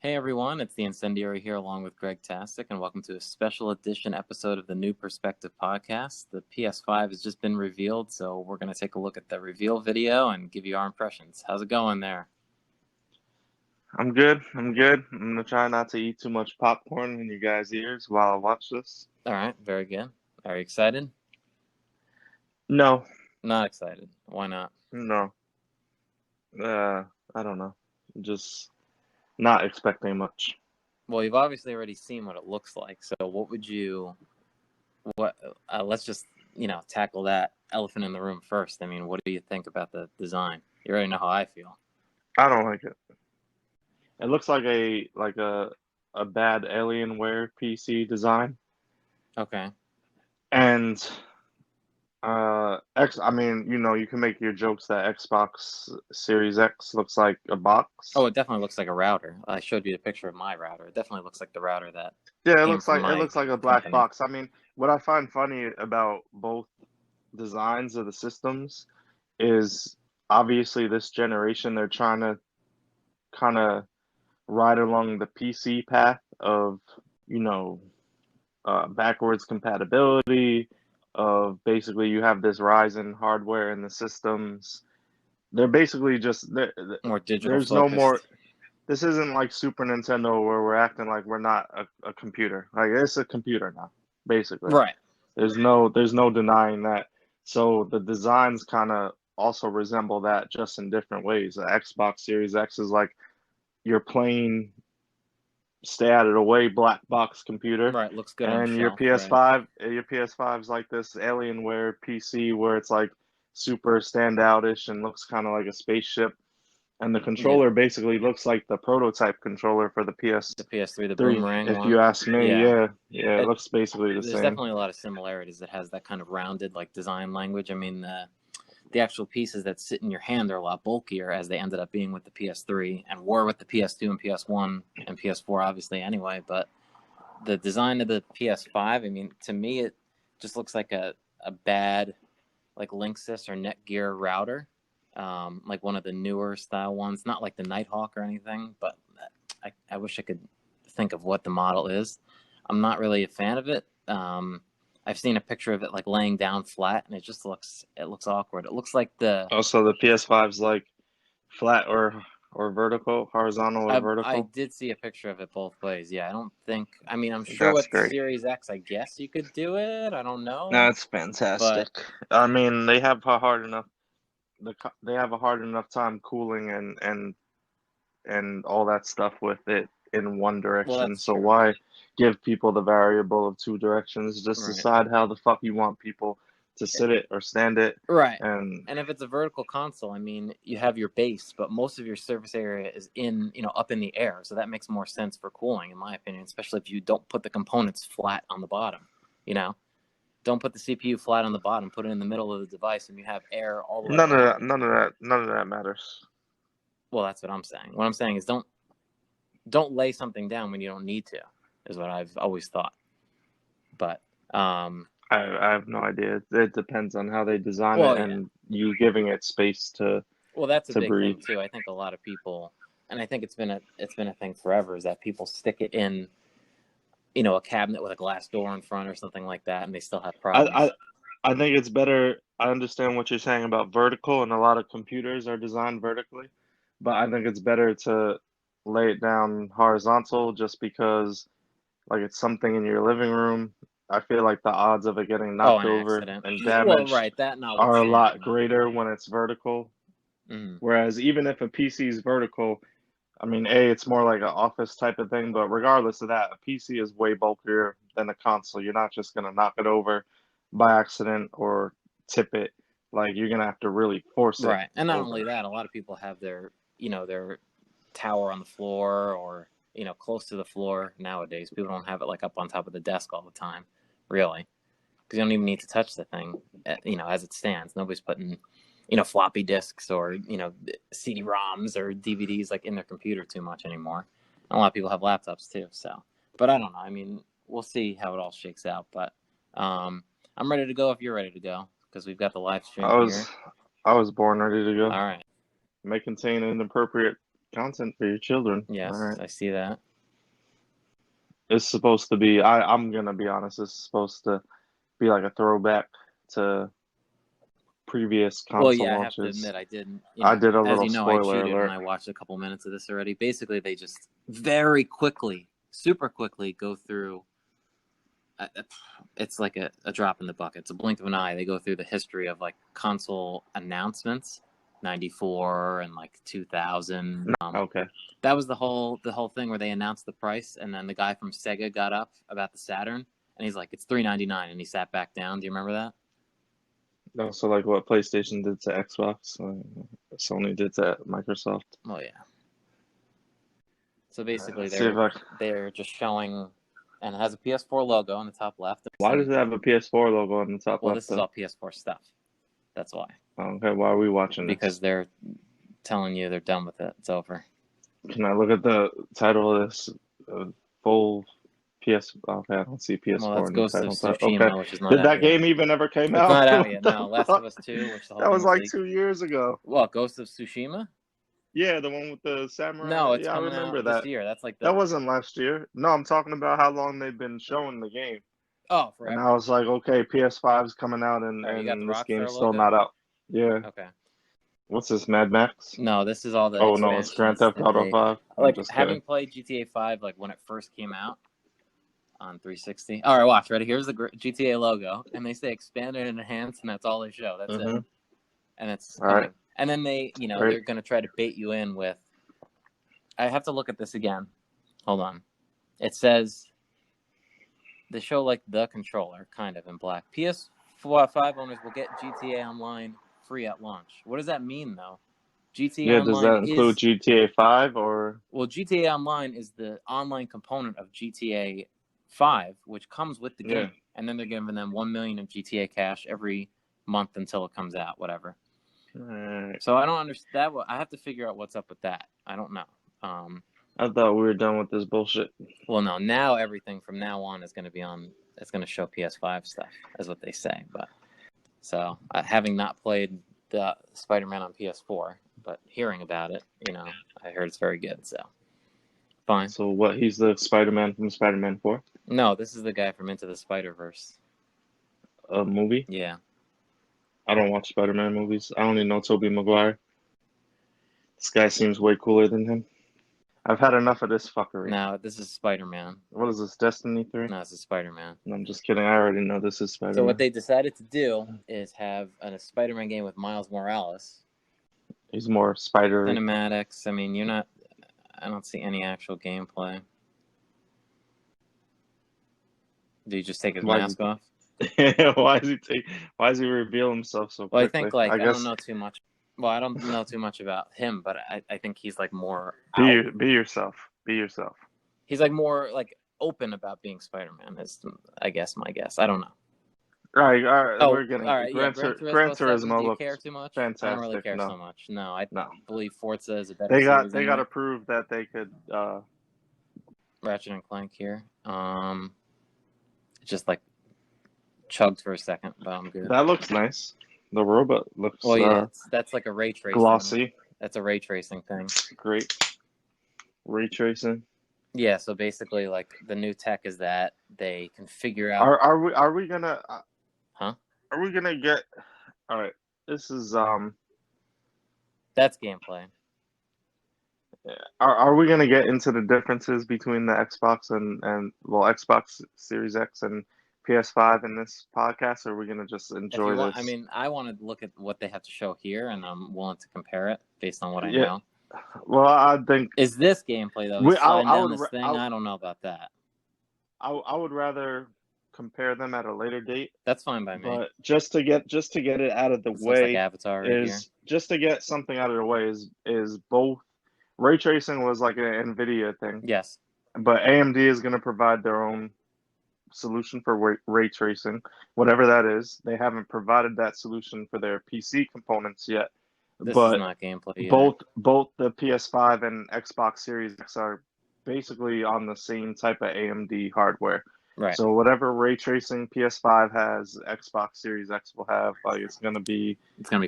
Hey everyone, it's the Incendiary here along with Greg Tastic, and welcome to a special edition episode of the Newb Perspective podcast. The PS5 has just been revealed, so we're going to take a look at the reveal video and give you our impressions. How's it going there? I'm good. I'm good. I'm gonna try not to eat too much popcorn in you guys' ears while I watch this. All right, very good. Are you excited? No, Not excited. Why not? no. I don't know. Just not expecting much. Well, you've obviously already seen what it looks like, so let's just, tackle that elephant in the room first. I mean, what do you think about the design? You already know how I feel. I don't like it. It looks like a bad Alienware PC design. Okay. And I mean, you can make your jokes that Xbox Series X looks like a box. Oh, it definitely looks like a router. I showed you the picture of my router. It definitely looks like the router that Yeah, came from it my looks like a black company. box. I mean, what I find funny about both designs of the systems is obviously this generation they're trying to kind of ride along the PC path of, you know, backwards compatibility of basically you have this rise in hardware in the systems. They're basically just More digital there's no more. focused. This isn't like Super Nintendo where we're acting like we're not a computer. Like it's a computer now, basically. Right. There's no denying that. So the designs kind of also resemble that just in different ways. The Xbox Series X is like your plain stay out of the way black box computer, Right. Looks good on the and your shelf. Right. PS5 is like this Alienware PC where it's like super standoutish and looks kind of like a spaceship. And the Yeah. controller basically looks like the prototype controller for the The PS3, the PS3, boomerang if one. you ask me. Yeah. Yeah, yeah, it It, looks basically the there's same. definitely a lot of similarities. It has that kind of rounded like design language. I mean, the actual pieces that sit in your hand are a lot bulkier, as they ended up being with the PS3 and were with the PS2 and PS1 and PS4, obviously, anyway. But the design of the PS5, I mean, to me, it just looks like a bad like Linksys or Netgear router, like one of the newer style ones, not like the Nighthawk or anything, but I wish I could think of what the model is. I'm not really a fan of it. I've seen a picture of it like laying down flat, and it looks awkward. It looks like Also, the PS5's like flat or vertical, horizontal or I vertical. did see a picture of it both ways. Yeah, I don't think. I mean, I'm sure That's with great. Series X, I guess you could do it. I don't know, That's fantastic. but I mean, they have a hard enough time cooling and all that stuff with it in one well, direction. that's So true. why give people the variable of two directions? Just Right. decide how the fuck you want people to sit it or stand it. Right. And And if it's a vertical console, I mean, you have your base, but most of your surface area is up in the air. So that makes more sense for cooling, in my opinion, especially if you don't put the components flat on the bottom. You know, don't put the CPU flat on the bottom, put it in the middle of the device, and you have air all the way around. none of that matters. Well, that's what I'm saying. What I'm saying is don't lay something down when you don't need to, is what I've always thought. But I have no idea. It depends on how they design it well, yeah. and you giving it space Well, that's a to big breathe. thing too. I think a lot of people, and I think it's been a thing forever, is that people stick it in, a cabinet with a glass door in front or something like that, and they still have I, problems. I I think it's better. I understand what you're saying about vertical, and a lot of computers are designed vertically, but I think it's better to lay it down horizontal just because, like, it's something in your living room. I feel like the odds of it getting Oh, knocked an over accident. and Well, damaged right, that are a lot notwithstanding. greater when it's vertical. Mm, Whereas even if a PC is vertical, I mean, A, it's more like an office type of thing, but regardless of that, a PC is way bulkier than a console. You're not just gonna knock it over by accident or tip it. Like you're gonna have to really force it right, and not only over. that, a lot of people have their tower on the floor or close to the floor nowadays. People don't have it like up on top of the desk all the time, really, because you don't even need to touch the thing, as it stands. Nobody's putting, floppy disks or, CD-ROMs or DVDs like in their computer too much anymore. And a lot of people have laptops too. So, but I don't know. I mean, we'll see how it all shakes out. But I'm ready to go if you're ready to go because we've got the live stream I was here. I was born ready to go. All right. May contain inappropriate Content for your children. Yes, All right. I see that. It's supposed to be. I'm gonna be honest. It's supposed to be like a throwback to previous Well, console yeah, I have to launches. admit, I did. I did a As little you know, I spoiler cheated and alert. I watched a couple minutes of this already. Basically, they just very quickly, super quickly, go through. It's like a drop in the bucket. It's a blink of an eye. They go through the history of like console announcements, 94 and like 2000. Okay. That was the whole thing where they announced the price, and then the guy from Sega got up about the Saturn, and he's like, "It's $399," and he sat back down. Do you remember that? Also, like what PlayStation did to Xbox, Sony did to Microsoft. Oh yeah. So basically, See if I... they're just showing, and it has a PS4 logo on the top left. Why does it have a PS4 logo on the top Well, left? this is all PS4 stuff. That's why. Okay, why are we watching this? Because they're telling you they're done with it. It's over. Can I look at the title of this full PS? Okay, I don't see PS4 Well, that's in the Ghost of title. Tsushima, Okay. which is not Did out that yet. game even ever came out? It's not out yet. What No, the Last fuck? of Us 2, which the whole That thing was like leaked. 2 years ago. What, Ghost of Tsushima? Yeah, the one with the samurai. No, it's Yeah, I coming remember out that. this year. That's like That wasn't last year. No, I'm talking about how long they've been showing the game. Oh, And forever. I was like, okay, PS5's coming out, and, Alright, you got the this Rockstar game's still logo? not out. Yeah. Okay. What's this, Mad Max? No, this is all the Oh no, it's Grand Theft Auto 5. I'm like just having kidding. played GTA 5 like when it first came out on 360. All right, watch. Ready? Here's the GTA logo, and they say expanded and enhanced, and that's all they show. That's it. And it's All coming. right. And then they, Great. they're going to try to bait you in with. I have to look at this again. Hold on. It says they show like the controller kind of in black. PS5 owners will get GTA Online free at launch. What does that mean though? GTA Yeah, Online does that include GTA 5 or? Well, GTA Online is the online component of GTA 5, which comes with the game, and then they're giving them 1 million of GTA cash every month until it comes out, whatever. Right. So I don't understand. I have to figure out what's up with that. I don't know. I thought we were done with this bullshit. Well, no. Now everything from now on is going to be on. It's going to show PS5 stuff, is what they say. But so having not played the Spider-Man on PS4, but hearing about it, I heard it's very good. So fine. So what? He's the Spider-Man from Spider-Man 4? No, this is the guy from Into the Spider-Verse. A movie? Yeah. I don't watch Spider-Man movies. I only know Tobey Maguire. This guy seems way cooler than him. I've had enough of this fuckery. No, this is Spider-Man. What is this, Destiny 3? No, this is Spider-Man. No, I'm just kidding. I already know this is Spider-Man. So what they decided to do is have a Spider-Man game with Miles Morales. He's more spider. Cinematics. I mean, I don't see any actual gameplay. Do you just take his mask off? Why does he reveal himself so quickly? Well, I think I guess... don't know too much. Well, I don't know too much about him, but I think he's like more. Be yourself. Be yourself. He's like more like open about being Spider-Man. Is I guess my guess. I don't know. All right. Oh, we're getting all right. Gran Turismo. Do you care too much? Fantastic. I don't really care so much. No, I believe Forza is a better. They got to prove that they could. Ratchet and Clank here. Just like chugged for a second, but I'm good. That looks nice. The robot looks. Well, yeah, that's like a ray tracing. Glossy. That's a ray tracing thing. Great. Ray tracing. Yeah, so basically, like the new tech is that they can figure out. Are we gonna? Huh? Are we gonna get? All right. This is That's gameplay. Yeah. Are we gonna get into the differences between the Xbox and Xbox Series X and PS5 in this podcast, or are we gonna just enjoy this? I mean, I want to look at what they have to show here, and I'm willing to compare it based on what I know. Well, I think is this gameplay though? I don't know about that. I would rather compare them at a later date. That's fine by me. But just to get it out of the way, like Avatar right here. Just to get something out of the way is both. Ray tracing was like an NVIDIA thing. Yes. But AMD is going to provide their own solution for ray tracing, whatever that is. They haven't provided that solution for their PC components yet. This but is not gameplay either. Both the PS5 and Xbox Series X are basically on the same type of AMD hardware. Right. So whatever ray tracing PS5 has, Xbox Series X will have. Like it's gonna be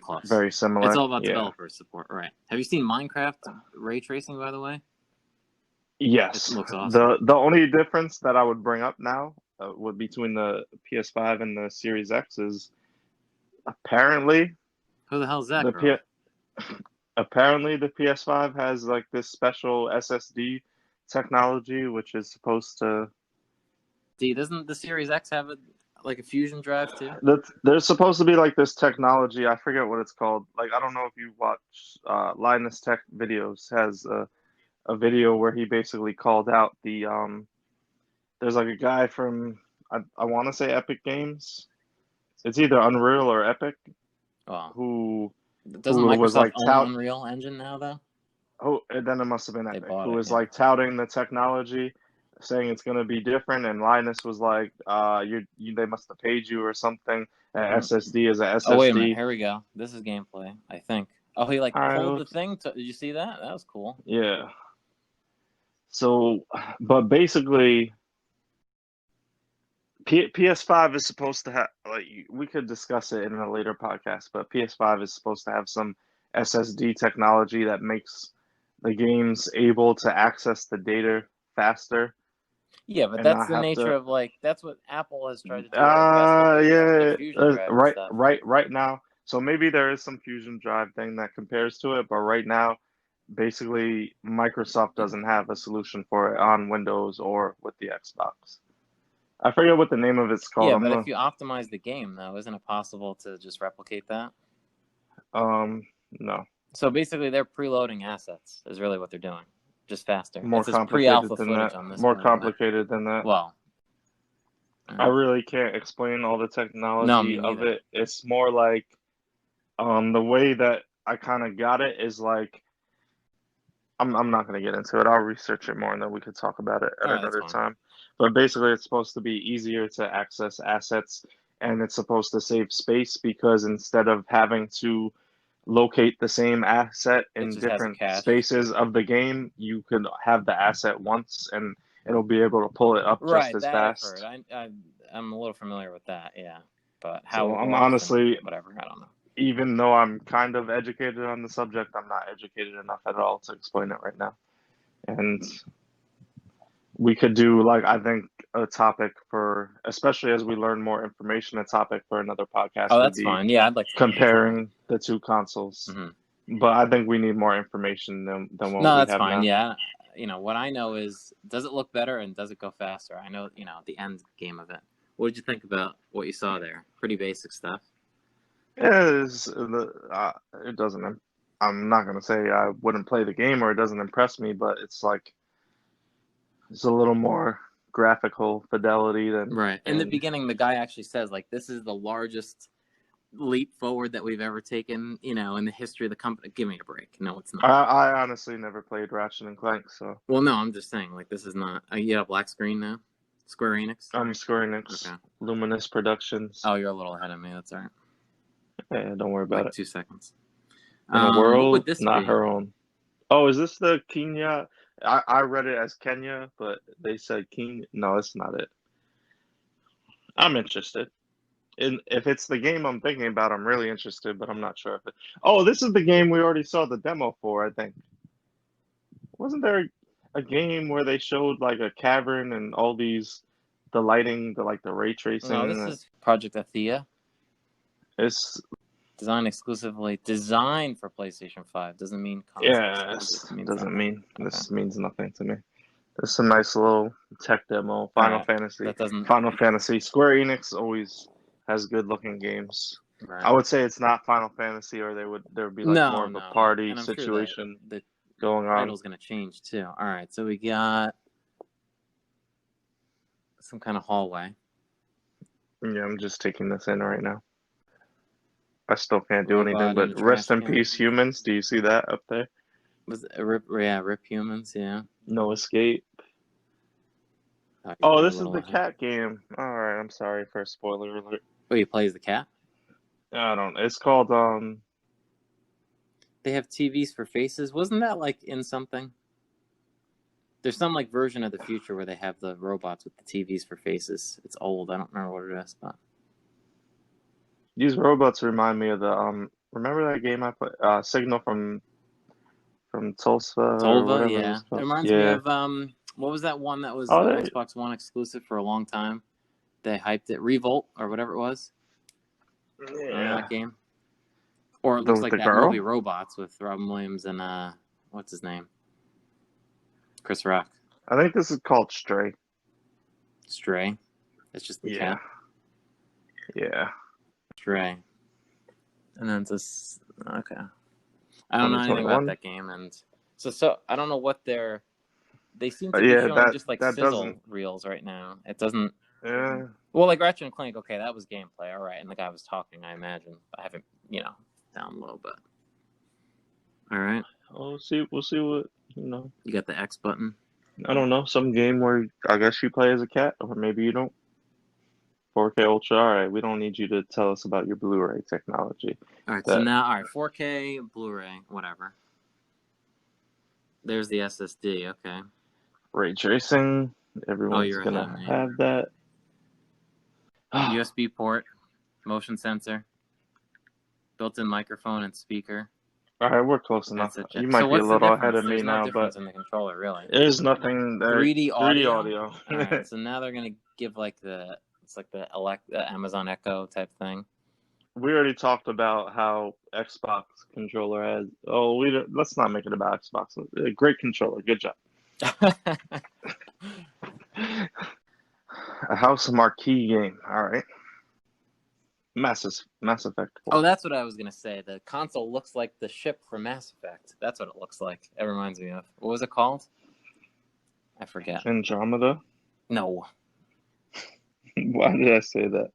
close. very similar. It's all about Yeah. developer support, right? Have you seen Minecraft ray tracing, by the way? Yes. It looks awesome. The only difference that I would bring up now would between the PS5 and the Series X is apparently Who the hell's that the girl? apparently the PS5 has like this special SSD technology, which is supposed to. Doesn't the Series X have like a fusion drive too? There's supposed to be like this technology. I forget what it's called. Like I don't know if you watch Linus Tech videos. Has a video where he basically called out the There's like a guy from I want to say Epic Games. It's either Unreal or Epic Wow. who Doesn't was Microsoft like own Unreal Engine now though? Oh, and then it must have been They Epic bought who it, was yeah. like touting the technology, saying it's going to be different, and Linus was like, they must have paid you or something. SSD is a SSD. Oh wait a minute, here we go. This is gameplay, I think. Oh, he like pulled the Alright, thing. Did you see that? That was cool. yeah. So, but basically, PS5 is supposed to have like we could discuss it in a later podcast, but PS5 is supposed to have some SSD technology that makes the games able to access the data faster Yeah, but and that's not the have nature to. of like that's what Apple has tried to do, I guess, with the Yeah, Fusion Drive and stuff. right now. So maybe there is some Fusion Drive thing that compares to it, but right now, basically, Microsoft doesn't have a solution for it on Windows or with the Xbox. I forget what the name of it's called. Yeah, but if you optimize the game, though, isn't it possible to just replicate that? No, So basically, they're preloading assets. Is really what they're doing, just faster. more It's just complicated pre-alpha than footage that. on this More more than that. complicated than that. Well, I really can't explain all the no, technology me of neither. it. It's more like the way that I kind of got it is like I'm not going to get into it. I'll research it more and then we could talk about it at All right, that's another fine. time. But basically, it's supposed to be easier to access assets and it's supposed to save space because instead of having to locate the same asset It in just has a different cache. spaces of the game, you can have the asset once and it'll be able to pull it up just Right, as that I've heard. fast. I'm a little familiar with that. Yeah, but how So it I'm works and honestly, whatever, I don't know. even though I'm kind of educated on the subject, I'm not educated enough at all to explain it right now. And we could do like I think a topic for, especially as we learn more information, a topic for another podcast Oh, would that's be fine. Yeah, I'd like to hear more too. comparing the two consoles. Mm-hmm. But I think we need more information than what No, we that's have fine. now. Yeah, what I know is, does it look better and does it go faster? I know, the end game of it. What did you think about what you saw there? Pretty basic stuff. It doesn't. I'm not gonna say I wouldn't play the game or it doesn't impress me, but it's like it's a little more graphical fidelity than. Right. In the beginning, the guy actually says, like, this is the largest leap forward that we've ever taken, in the history of the company. Give me a break. No, it's not. I honestly never played Ratchet and Clank, so. Well, no, I'm just saying, like, this is not. You have black screen now? Square Enix? I'm Square Enix, Okay. Luminous Productions. Oh, you're a little ahead of me. That's all right. Yeah, don't worry about like it. 2 seconds. In a What world, would this not be? her own. Oh, is this the Kenya? I read it as Kenya, but they said King. No, it's not it. I'm interested. If it's the game I'm thinking about, I'm really interested, but I'm not sure if it. Oh, this is the game we already saw the demo for, I think. Wasn't there a game where they showed like a cavern and all these, the lighting, the ray tracing? No, this is Project Athea. It's designed for PlayStation 5. Doesn't mean console. yeah, Means doesn't nothing. mean this means nothing to me. This is a nice little tech demo. Final Fantasy. That doesn't. Final Fantasy. Square Enix always has good looking games. Right. I would say it's not Final Fantasy, or there would be like more of a party and I'm situation sure the going on. title's gonna change too. All right, so we got some kind of hallway. Yeah, I'm just taking this in right now. I still can't do Robot anything, but rest in peace, humans. Do you see that up there? Was it rip humans? Yeah. No escape. Oh, this is the cat game. All right, I'm sorry for a spoiler alert. Oh, he plays the cat? I don't know. It's called They have TVs for faces. Wasn't that like in something? There's some like version of the future where they have the robots with the TVs for faces. It's old. I don't remember what it is, but These robots remind me of the remember that game I played, Signal from Tulsa or Tolva, whatever it yeah. was It called. reminds me Yeah. of what was that one that was Oh, an they Xbox One exclusive for a long time? They hyped it, Revolt or whatever it was. Remember yeah. that game? Or it looks With like the that movie girl? Robots with Robin Williams and what's his name? Chris Rock. I think this is called Stray. Stray. It's just the Yeah. cat. Yeah. Stray. And then it's this. Okay. I don't know anything about 2021. that game, and so I don't know what they seem to be Yeah, showing just like that sizzle doesn't. reels right now. It doesn't. Yeah. Well, like Ratchet and Clank, okay, that was gameplay, all right, and the guy was talking. I imagine I haven't, down low, but all right. We'll see. We'll see what you know. You got the X button. I don't know. Some game where I guess you play as a cat, or maybe you don't. 4K Ultra. All right. We don't need you to tell us about your Blu-ray technology. All right, so That now, all right, 4K Blu-ray, whatever. There's the SSD. Okay. ray tracing. Oh, Everyone's you're gonna ahead, man. have that. USB port, motion sensor, built-in microphone and speaker. All right, we're close enough. That's it. You So might be a what's the little ahead difference? of me There's no now, but difference in the controller, really. there's nothing there. 3D 3D audio. audio. All right, so now they're gonna give like the Amazon Echo type thing. We already talked about how Xbox controller has. Oh, let's not make it about Xbox. Great controller. Good job. A House Marquee game. All right. Mass Effect 4. Oh, that's what I was gonna say. The console looks like the ship from Mass Effect. That's what it looks like. It reminds me of. What was it called? I forget. Andromeda. No, Why did I say that?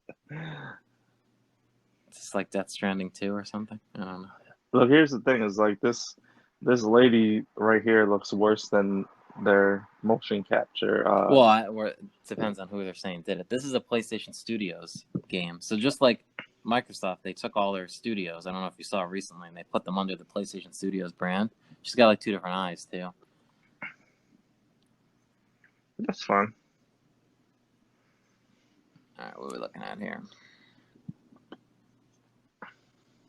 it's just like Death Stranding 2 or something. I don't know. Look, here's the thing: is like this lady right here looks worse than their motion capture. Well, it depends on who they're saying did it. This is a PlayStation Studios game, so just like Microsoft, they took all their studios. I don't know if you saw recently, and they put them under the PlayStation Studios brand. She's got like 2 different eyes too. That's fun. All right, what are we looking at here?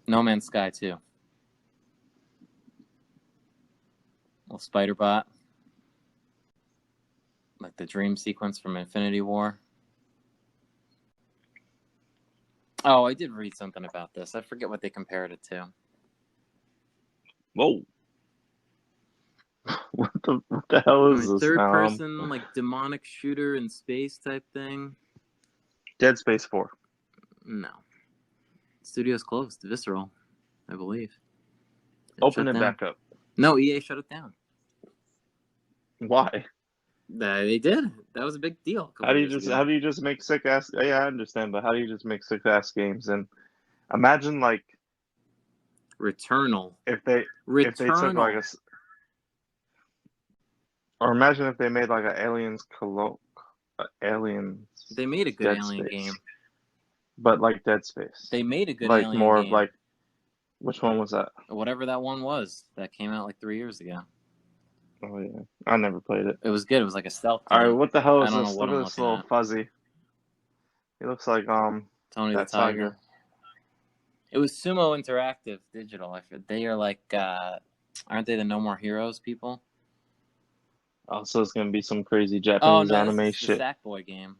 No Man's Sky 2. Little spider bot. Like the dream sequence from Infinity War. Oh, I did read something about this. I forget what they compared it to. Whoa. What the hell is this Third now? person, like demonic shooter in space type thing. Dead Space 4. No. Studio's closed. Visceral, I believe. Open it back up. No, EA shut it down. Why? They did. That was a big deal. How do you just make sick ass? Yeah, I understand, but how do you just make sick ass games? And imagine like Returnal. if they took like or imagine if they made like an Aliens. They made a good Dead Alien Space. game. But like Dead Space. They made a good like Alien more game. like which one was that? Whatever that one was that came out like 3 years ago. Oh yeah, I never played it. It was good. It was like a stealth All game. right, what the hell is I don't this? know what Look I'm at this looking little at. fuzzy. He looks like Tony the that Tiger. It was Sumo Interactive Digital. They are like, aren't they the No More Heroes people? Oh, so it's gonna be some crazy Japanese anime this is shit. the Sackboy game.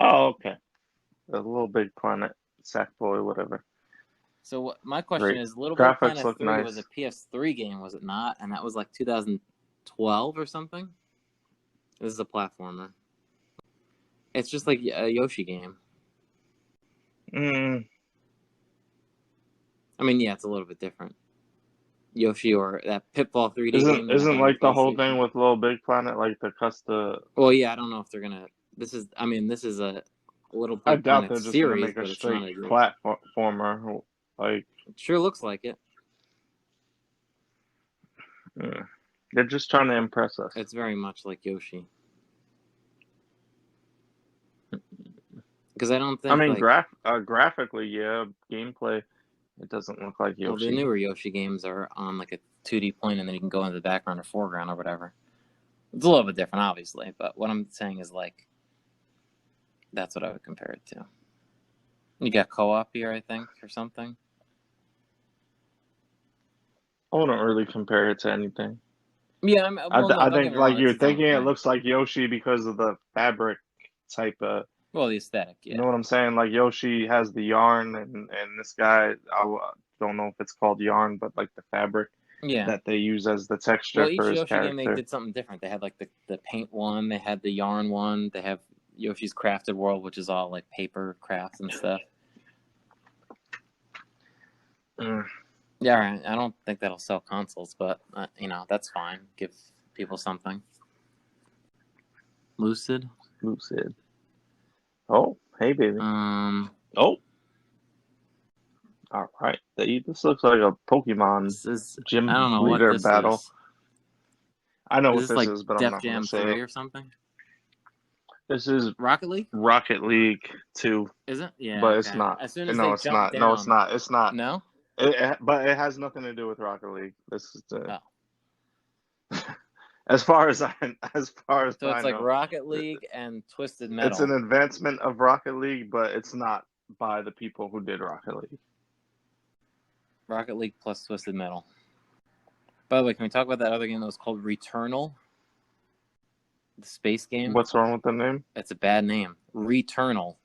Oh, okay. The Little Big Planet, Sackboy, whatever. So my question is, Little Graphics Big Planet 3 look nice. was a PS3 game, was it not? And that was like 2012 or something? This is a platformer. It's just like a Yoshi game. I mean, yeah, it's a little bit different. Yoshi or that Pitfall 3D game. Isn't like the whole thing with Little Big Planet like the custom? Well, yeah, I don't know if they're gonna. This is a Little Big I doubt Planet they're just series, gonna make a but it's not straight platformer. Like it sure looks like it. They're just trying to impress us. It's very much like Yoshi. Because I don't think. I mean, graphically, yeah. Gameplay, it doesn't look like Yoshi. Well, the newer Yoshi games are on like a 2D plane, and then you can go into the background or foreground or whatever. It's a little bit different, obviously, but what I'm saying is like that's what I would compare it to. You got co-op here, I think, or something. I wouldn't really compare it to anything. Yeah, well, no, I don't get think me wrong. like It's you're its own thinking it thing. looks like Yoshi because of the fabric type of, Well, the aesthetic, you yeah. know what I'm saying? Like Yoshi has the yarn, and this guy, don't know if it's called yarn, but like the fabric Yeah. that they use as the Well, texture each for his Yoshi game they character. did something different. They had like the paint one, they had the yarn one, they have Yoshi's Crafted World, which is all like paper crafts and stuff. Mm. Yeah, right. I don't think that'll sell consoles, but you know, that's fine. Give people something. Lucid. Oh, hey baby. Oh, all right. This looks like a Pokemon This is, I gym don't know what leader this battle. is. I know Is what this this like is, but I'm Def not gonna Jam say it. 3 or something? This is Rocket League? Rocket League 2, Is it? Yeah, but it's okay. not. As soon as No, they it's jump not. No, it's down. not. It's not. No? But it has nothing to do with Rocket League. This is Oh. as far as So I it's like know. Rocket League and Twisted It's an Metal. advancement of Rocket League, but it's not by the people who did Rocket League. Rocket League plus Twisted Metal. By the way, can we talk about that other game that was called Returnal? The space game? What's wrong with the name? That's a bad name. Returnal.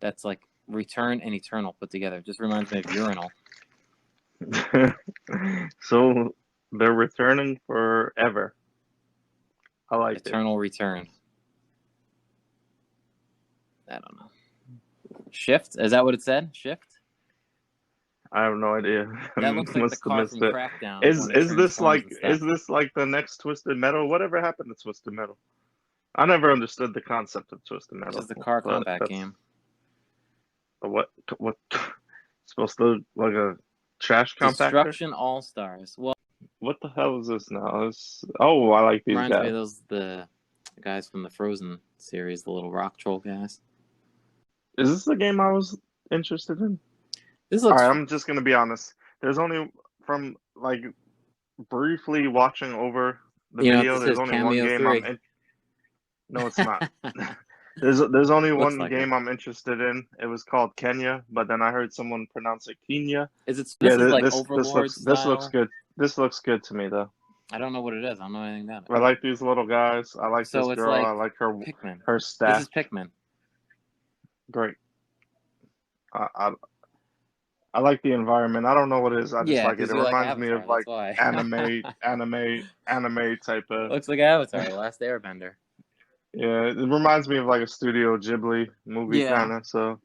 That's like return and eternal put together. It just reminds me of urinal. So they're returning forever. I like Eternal Return. I don't know. Shift? Is that what it said? Shift? I have no idea. That looks like the Must have car missed from it. Crackdown Is when it transforms and stuff. is this like the next Twisted Metal? Whatever happened to Twisted Metal? I never understood the concept of Twisted It's Metal, just a car but combat that's game. what supposed to like a trash compactor? Destruction All Stars. Well, What the hell is this now? Oh, I like these reminds me guys. of the guys from the Frozen series, the little rock troll guys. Is this the game I was interested in? This All looks. right, I'm just gonna be honest. There's only from like briefly watching over the You know what video. this There's is? only one Cameo game 3. No, it's not. There's only Looks one like it. game I'm interested in. It was called Kenya, but then I heard someone pronounce it Kenya. Is it? Yeah, This is like this Overlord looks style. good. This looks good to me though. I don't know what it is. I don't know anything about I it. like these little guys. I like this So it's girl. I like like Pikmin. her This staff. is Pikmin. Great. I I like the environment. I don't know what it is. I just Yeah, like it. because It you like reminds me Avatar. of That's like why. anime type of. Looks like Avatar, The Last Airbender. Yeah, it reminds me of like a Studio Ghibli movie Yeah. kind of. So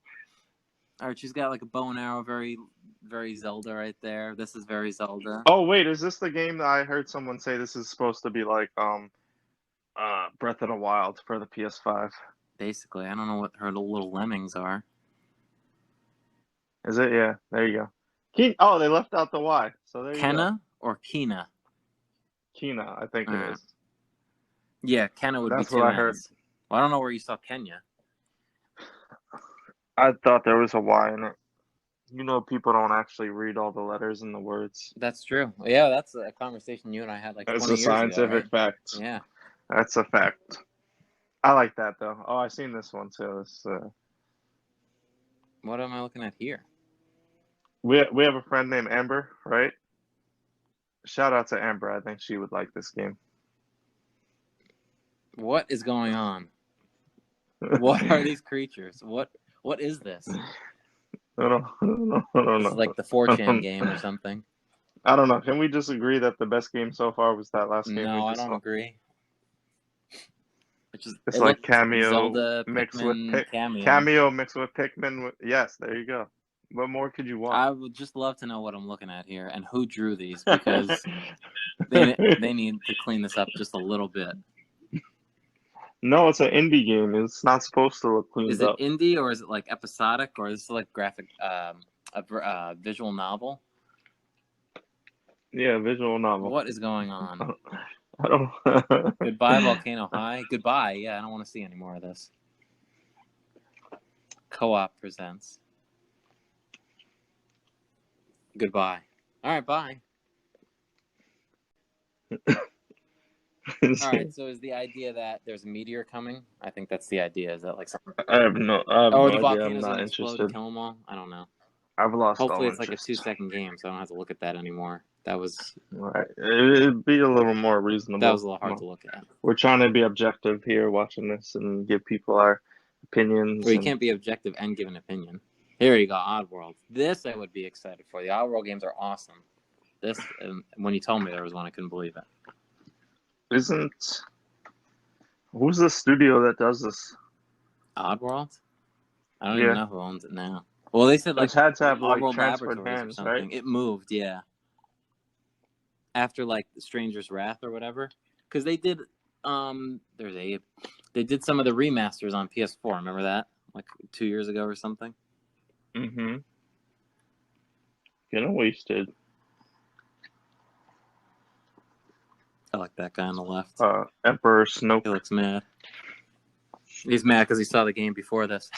All right, she's got like a bow and arrow, very, very Zelda right there. This is very Zelda. oh wait, is this the game that I heard someone say this is supposed to be like Breath of the Wild for the PS5? Basically, I don't know what her little lemmings are. Is it? Yeah, there you go. Oh, they left out the Y. So there you go. Kenna or Kina? Kina, I think it is. Yeah, Kenna would That's be what two I heard. N's. Well, I don't know where you saw Kenya. I thought there was a Y in it. You know, people don't actually read all the letters and the words. That's true. Yeah, that's a conversation you and I had like It's 20 a years ago, scientific right? fact. Yeah. That's a fact. I like that though. Oh, I seen this one too. What am I looking at here? We have a friend named Amber, right? Shout out to Amber. I think she would like this game. What is going on? What are these creatures? What is this? I don't know. This is like the 4chan game or something. I don't know. Can we just agree that the best game so far was that last game we No, I just don't saw? agree. It's It like looked cameo Zelda, mixed Pikmin, with cameo mixed with Pikmin. Yes, there you go. What more could you want? I would just love to know what I'm looking at here and who drew these, because they need to clean this up just a little bit. No, it's an indie game. It's not supposed to look cleaned up. Is it indie or is it like episodic or is it like graphic, a visual novel? Yeah, visual novel. What is going on? I don't. Goodbye, Volcano High. Goodbye. Yeah, I don't want to see any more of this. Co-op presents. Goodbye. All right, bye. All right, so is the idea that there's a meteor coming? I think that's the idea. Is that like something? I have no The idea. I'm volcano's not gonna explode and interested. kill them all? I don't know. I've lost Hopefully all it's like a interest. 2-second game, so I don't have to look at that anymore. That was Right. It'd be a little more reasonable. a little hard to look at. We're trying to be objective here watching this and give people our opinions. Well, you can't be objective and give an opinion. Here you go, Oddworld. This I would be excited for. The Oddworld games are awesome. This, when you told me there was one, I couldn't believe it. Who's the studio that does this? Oddworld? I don't even know who owns it now. Well, they said like it had to have like Oddworld transferred Laboratories hands, or something. right? It moved, yeah. After like Stranger's Wrath or whatever, because they did. There's Abe. They did some of the remasters on PS4. Remember that? Like 2 years ago or something. Mm-hmm. Getting wasted. I like that guy on the left. Emperor Snoke. He looks mad. He's mad because he saw the game before this.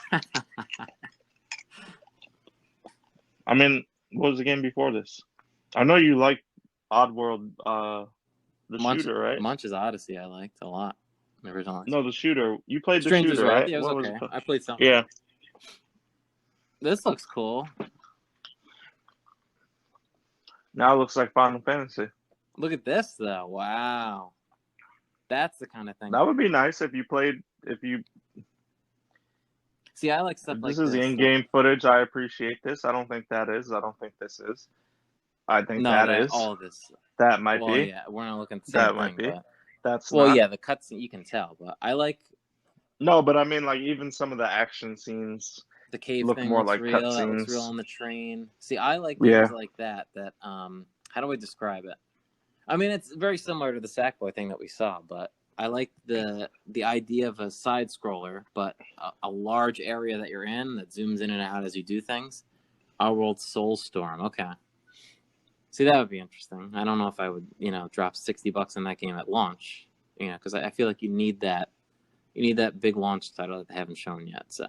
I mean, what was the game before this? I know you like Oddworld, the shooter, right? Munch's Odyssey I liked a lot. Originally. No, the shooter. You played the Stranger's shooter, Wrath. right? Yeah, it was okay. I played something. Yeah. This looks cool. Now it looks like Final Fantasy. Look at this, though. Wow. That's the kind of thing. That would be nice if you played, See, I like stuff like this. This is in-game footage. I appreciate this. I don't think that is. I don't think this is. I think that is. All of this. That might be. Yeah, we're not looking at the same thing. Might be. But... That's well, not... yeah, the cutscene, you can tell. But I like... No, but I mean, like, even some of the action scenes... The cave look thing more looks like real. cutscenes. That looks real on the train. See, I like games like that. How do I describe it? I mean, it's very similar to the Sackboy thing that we saw, but I like the idea of a side scroller, but a large area that you're in that zooms in and out as you do things. Oddworld Soulstorm. Okay. See, that would be interesting. I don't know if I would, drop $60 in that game at launch, because I feel like you need that big launch title that they haven't shown yet. So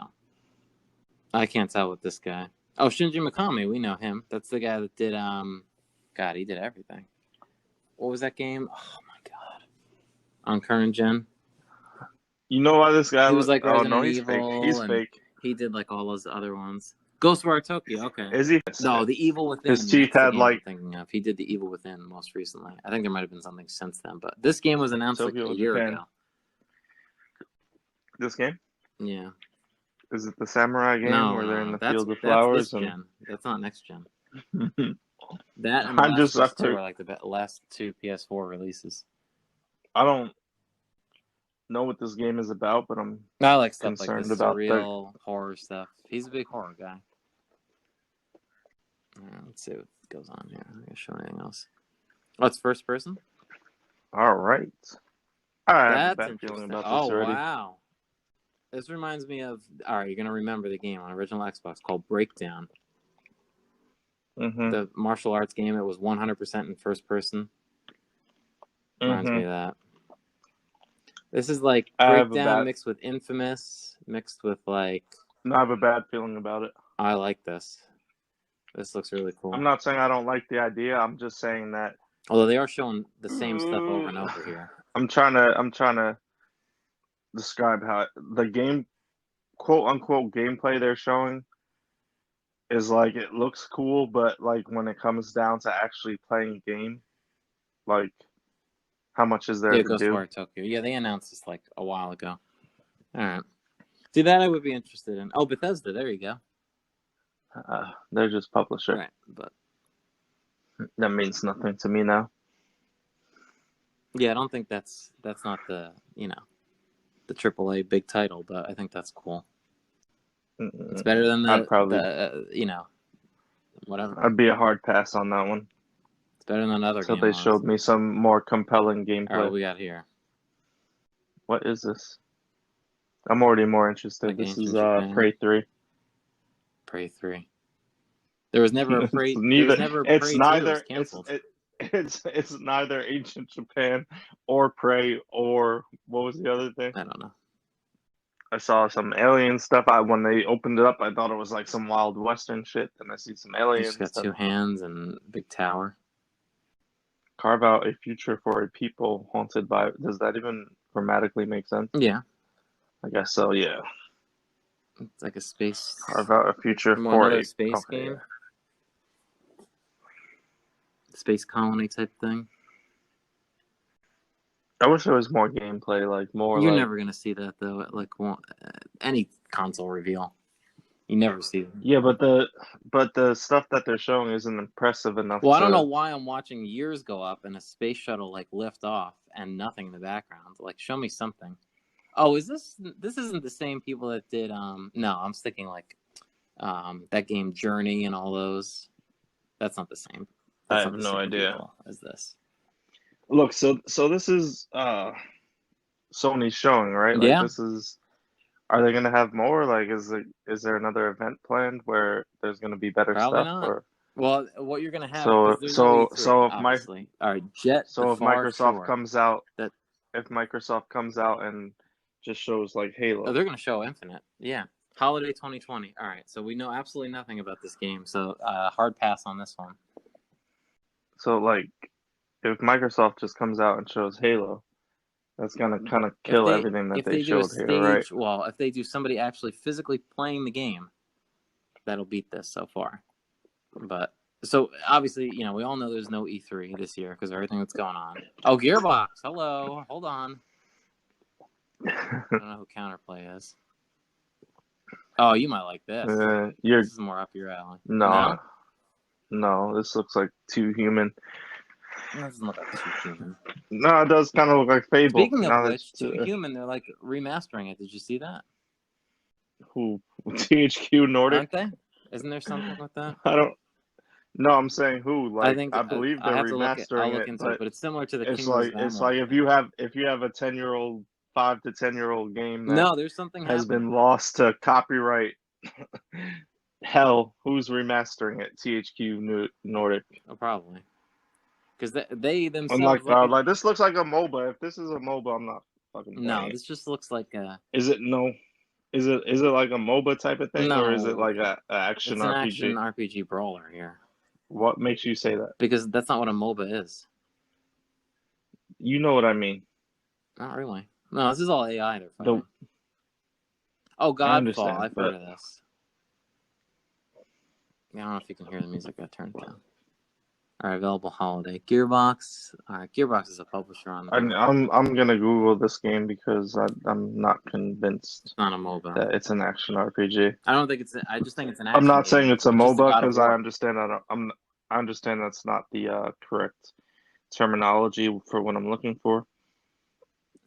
I can't tell with this guy. Oh, Shinji Mikami, we know him. That's the guy that did God, he did everything. What was that game? Oh my God. On current gen. You know why this guy was like Resident he's Evil. Fake. He's fake. He did like all those other ones. Ghostwire Tokyo, okay. Is he? No, The Evil Within. His teeth had like... I'm thinking of. He did The Evil Within most recently. I think there might have been something since then, but this game was announced like a year ago. This game? Yeah. Is it the samurai game where they're in the field of flowers? That's not next gen. That and I'm just two are like the last two PS4 releases. I don't know what this game is about, but I like stuff like this surreal horror stuff. He's a big horror guy. Let's see what goes on here. I'm not gonna show anything else. Oh, it's first person? All right. I have a That's bad feeling about this already. Wow. This reminds me of... All right, you're going to remember the game on original Xbox called Breakdown. Mm-hmm. The martial arts game. It was 100% in first person. Reminds me of that. This is like Breakdown mixed with Infamous, mixed with like... I have a bad feeling about it. I like this. This looks really cool. I'm not saying I don't like the idea. I'm just saying that... Although they are showing the same stuff over and over here. I'm trying to describe how the game, quote unquote, gameplay they're showing is like, it looks cool, but like when it comes down to actually playing a game, like how much is there to do? Ghostwire Tokyo. Yeah, they announced this like a while ago. All right. See, that I would be interested in. Oh, Bethesda. There you go. They're just publisher. Right, but that means nothing to me now. Yeah, I don't think that's not the the AAA big title, but I think that's cool. It's better than whatever. I'd be a hard pass on that one. It's better than another. So they showed me some more compelling gameplay. All right, what we got here? What is this? I'm already more interested. This is Prey 3. Prey 3. There was never a Prey. It's neither Ancient Japan or Prey or what was the other thing? I don't know. I saw some alien stuff. When they opened it up, I thought it was like some Wild Western shit. And I see some aliens. It's got two hands and a big tower. Carve out a future for a people haunted by. Does that even grammatically make sense? Yeah, I guess so. Yeah. it's like a space, Carve out a future more for another a. space Okay. game, space colony type thing. I wish there was more gameplay, like more You're like. never gonna see that though at like any console reveal. You never see that. Yeah, but the stuff that they're showing isn't impressive enough Well, I don't know to. why I'm watching years go up and a space shuttle like lift off and nothing in the background. Like, show me something. Oh, is this isn't the same people that did no, I'm sticking like that game Journey and all those. That's not the same. I That's have not the no same idea. people as this. Look, so this is Sony's showing, right? Like Yeah, this is. Are they gonna have more? Like, is there another event planned where there's gonna be better probably stuff, not. or Well, what you're gonna have so because there's no so E3, so if my obviously. All right, Jet the so if Far Microsoft Shore. comes out, That if Microsoft comes out and just shows like oh, Halo, they're gonna show Infinite. Yeah, holiday 2020. All right, so we know absolutely nothing about this game. So hard pass on this one. so like if Microsoft just comes out and shows Halo, that's gonna kind of kill everything that If they they do a showed here, right? stage, well, if they do somebody actually physically playing the game, that'll beat this so far. But so obviously, we all know there's no E3 this year because of everything that's going on. Oh, Gearbox, hello, hold on. I don't know who Counterplay is. Oh, you might like this. You're This is more up your alley. no, no. This looks like too human. It doesn't look like Too Human. No, it does kind of look like Fable. Speaking of Now which, that's Too Human, they're like remastering it. Did you see that? who THQ Nordic. Aren't they? Isn't there something with that? I don't. No, I'm saying who. I Like think I believe I they're have to look. I'll remastering look it, into it, but but it's similar to the it's Kingdoms like of it's Amalur like if thing. you have a 10-year-old, 5 to 10-year-old game that No, there's something has happening. been lost to copyright hell, who's remastering it? THQ Nordic. Oh, probably because they I'm like, themselves look at. like this looks like a MOBA. If this is a MOBA, I'm not fucking No, playing it. this just looks like a. Is it no? Is it like a MOBA type of thing, or is it No, like a action it's an action RPG? RPG brawler here What makes you say that? because that's not what a MOBA is. You know what I mean. Not really. No, this is all AI they're The fighting. Oh, I Godfall. understand, I've heard but of this. Yeah, I don't know if you can hear the music. I turned it down. All right, available holiday. Gearbox. All right, Gearbox is a publisher on the. I'm gonna Google this game because I'm not convinced It's not a MOBA. that it's an action RPG. I don't think it's. I just think it's an I'm action not game. saying it's a Just a MOBA God of because I War. understand that I understand that's not the correct terminology for what I'm looking for.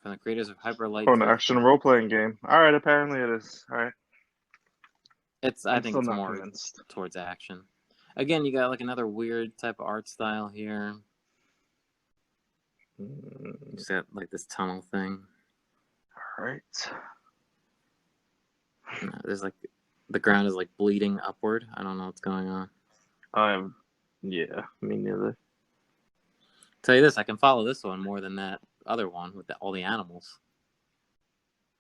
From the creators of Hyper Light For an Drifter. action role playing game. All right, apparently it is. All right. I I'm think still it's not more convinced. towards action. Again, you got like another weird type of art style here. You just got like this tunnel thing. All right. There's like the ground is like bleeding upward. I don't know what's going on. Yeah, me neither. Tell you this, I can follow this one more than that other one with all the animals.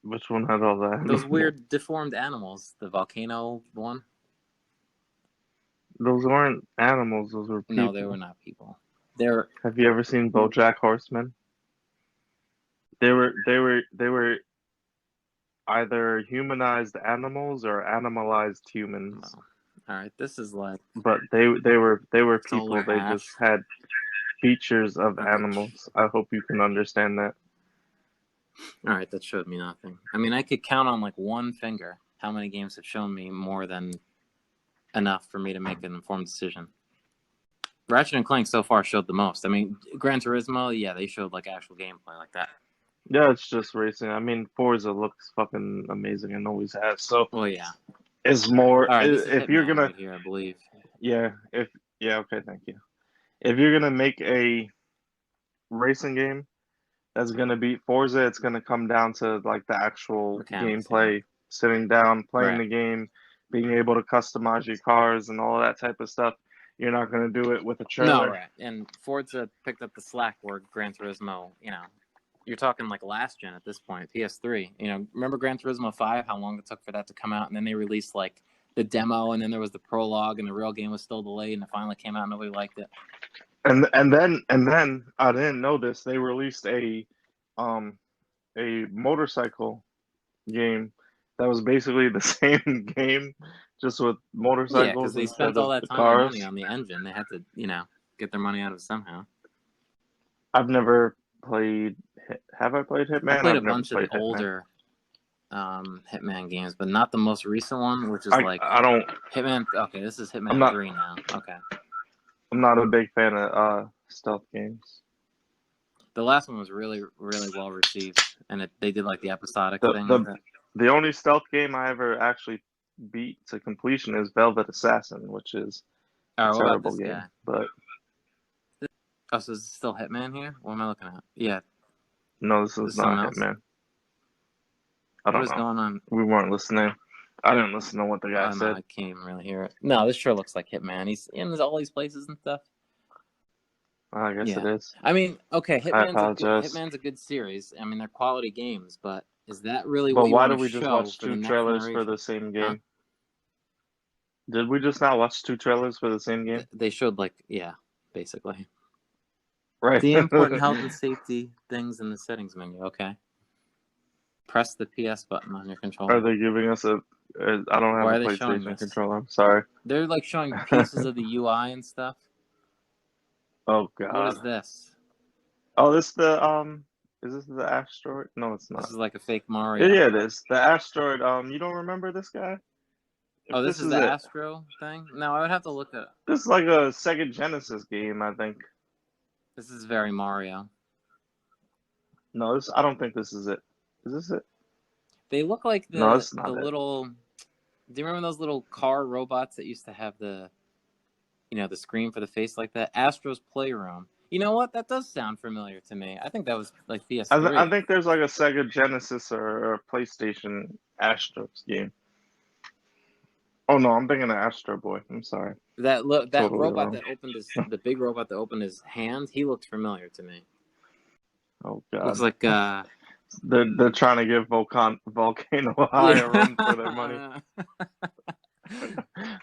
Which one had all that? Those weird deformed animals. The volcano one. Those weren't animals. Those were people. No, they were not people. They're. Have you ever seen BoJack Horseman? They were either humanized animals or animalized humans. Oh. All right, this is like. But they were Solar people. They Ash. just had features of Okay. animals. I hope you can understand that. All right, that showed me nothing. I mean, I could count on like one finger how many games have shown me more than enough for me to make an informed decision. Ratchet and Clank so far showed the most. I mean, Gran Turismo, yeah, they showed like actual gameplay like that. Yeah, it's just racing. I mean, Forza looks fucking amazing and always has. So, well, yeah. It's more. All right, this is if Hitman you're gonna right here, I believe. Yeah, okay, thank you. If you're gonna make a racing game that's gonna beat Forza, it's gonna come down to like the actual Mechanics, gameplay, sitting down, playing right. the game, being able to customize your cars and all of that type of stuff. You're not gonna do it with a trailer. No, right. And Forza picked up the slack where Gran Turismo, you're talking like last gen at this point, PS3. Remember Gran Turismo 5, how long it took for that to come out? And then they released like the demo, and then there was the prologue, and the real game was still delayed, and it finally came out and nobody liked it. And then I didn't know this. They released um a motorcycle game that was basically the same game, just with Yeah, because motorcycles they instead spent all of that the time and money cars. on the engine. They had to, get their money out of it somehow. I've never played. Have I played I Hitman? played a I've never bunch of the played Hitman. older Hitman games, but not the most recent one, which is I like I don't. Hitman. Okay, this is I'm Hitman not. 3 now. Okay. I'm not a big fan of stealth games. The last one was really, really well received, and they did like the episodic The thing with the it. the only stealth game I ever actually beat to completion is Velvet Assassin, which is a Oh, what about terrible this guy? game. But Oh, so is it still Hitman here? What am I looking at? Yeah, no, this there's is someone not else. Hitman. I What don't is know. going on? We weren't listening. I didn't listen to what the guy Oh no, said. I can't even really hear it. No, this sure looks like Hitman. He's in all these places and stuff. I guess it Yeah, is. I mean, okay, I apologize. Hitman's a good series. I mean, they're quality games, but is that really But what you why want did to we just show watch for the two next trailers for generation? the same Huh? game? Did we just not watch two trailers for the same game? They showed yeah, basically Right. the important health and safety things in the settings menu. Okay, press the PS button on your Are controller. they giving us I don't have Why a are they showing PlayStation this? controller. I'm sorry. They're like showing pieces of the UI and stuff. Oh What God. is this? Oh, this the is this the asteroid? No, it's This not. is like a fake Yeah, Mario. yeah, it is. The asteroid, you don't remember this guy? Oh, If this this is is the it. Astro thing? No, I would have to look at. This is like a Sega Genesis game, I think. This is very Mario. No, this I don't think this is it. Is this it? They look like No, the it's the not it. little. Do you remember those little car robots that used to have the screen for the face like that? Astro's Playroom. You know what? That does sound familiar to me. I think that was like I PS3. think there's like a Sega Genesis or a PlayStation Astros game. Oh no, I'm thinking of Astro Boy. I'm sorry. That Totally robot wrong. that opened the big robot that opened his hand, he looked familiar to me. Oh Looks God. like They're trying to give Volcano High a run for their money. yeah.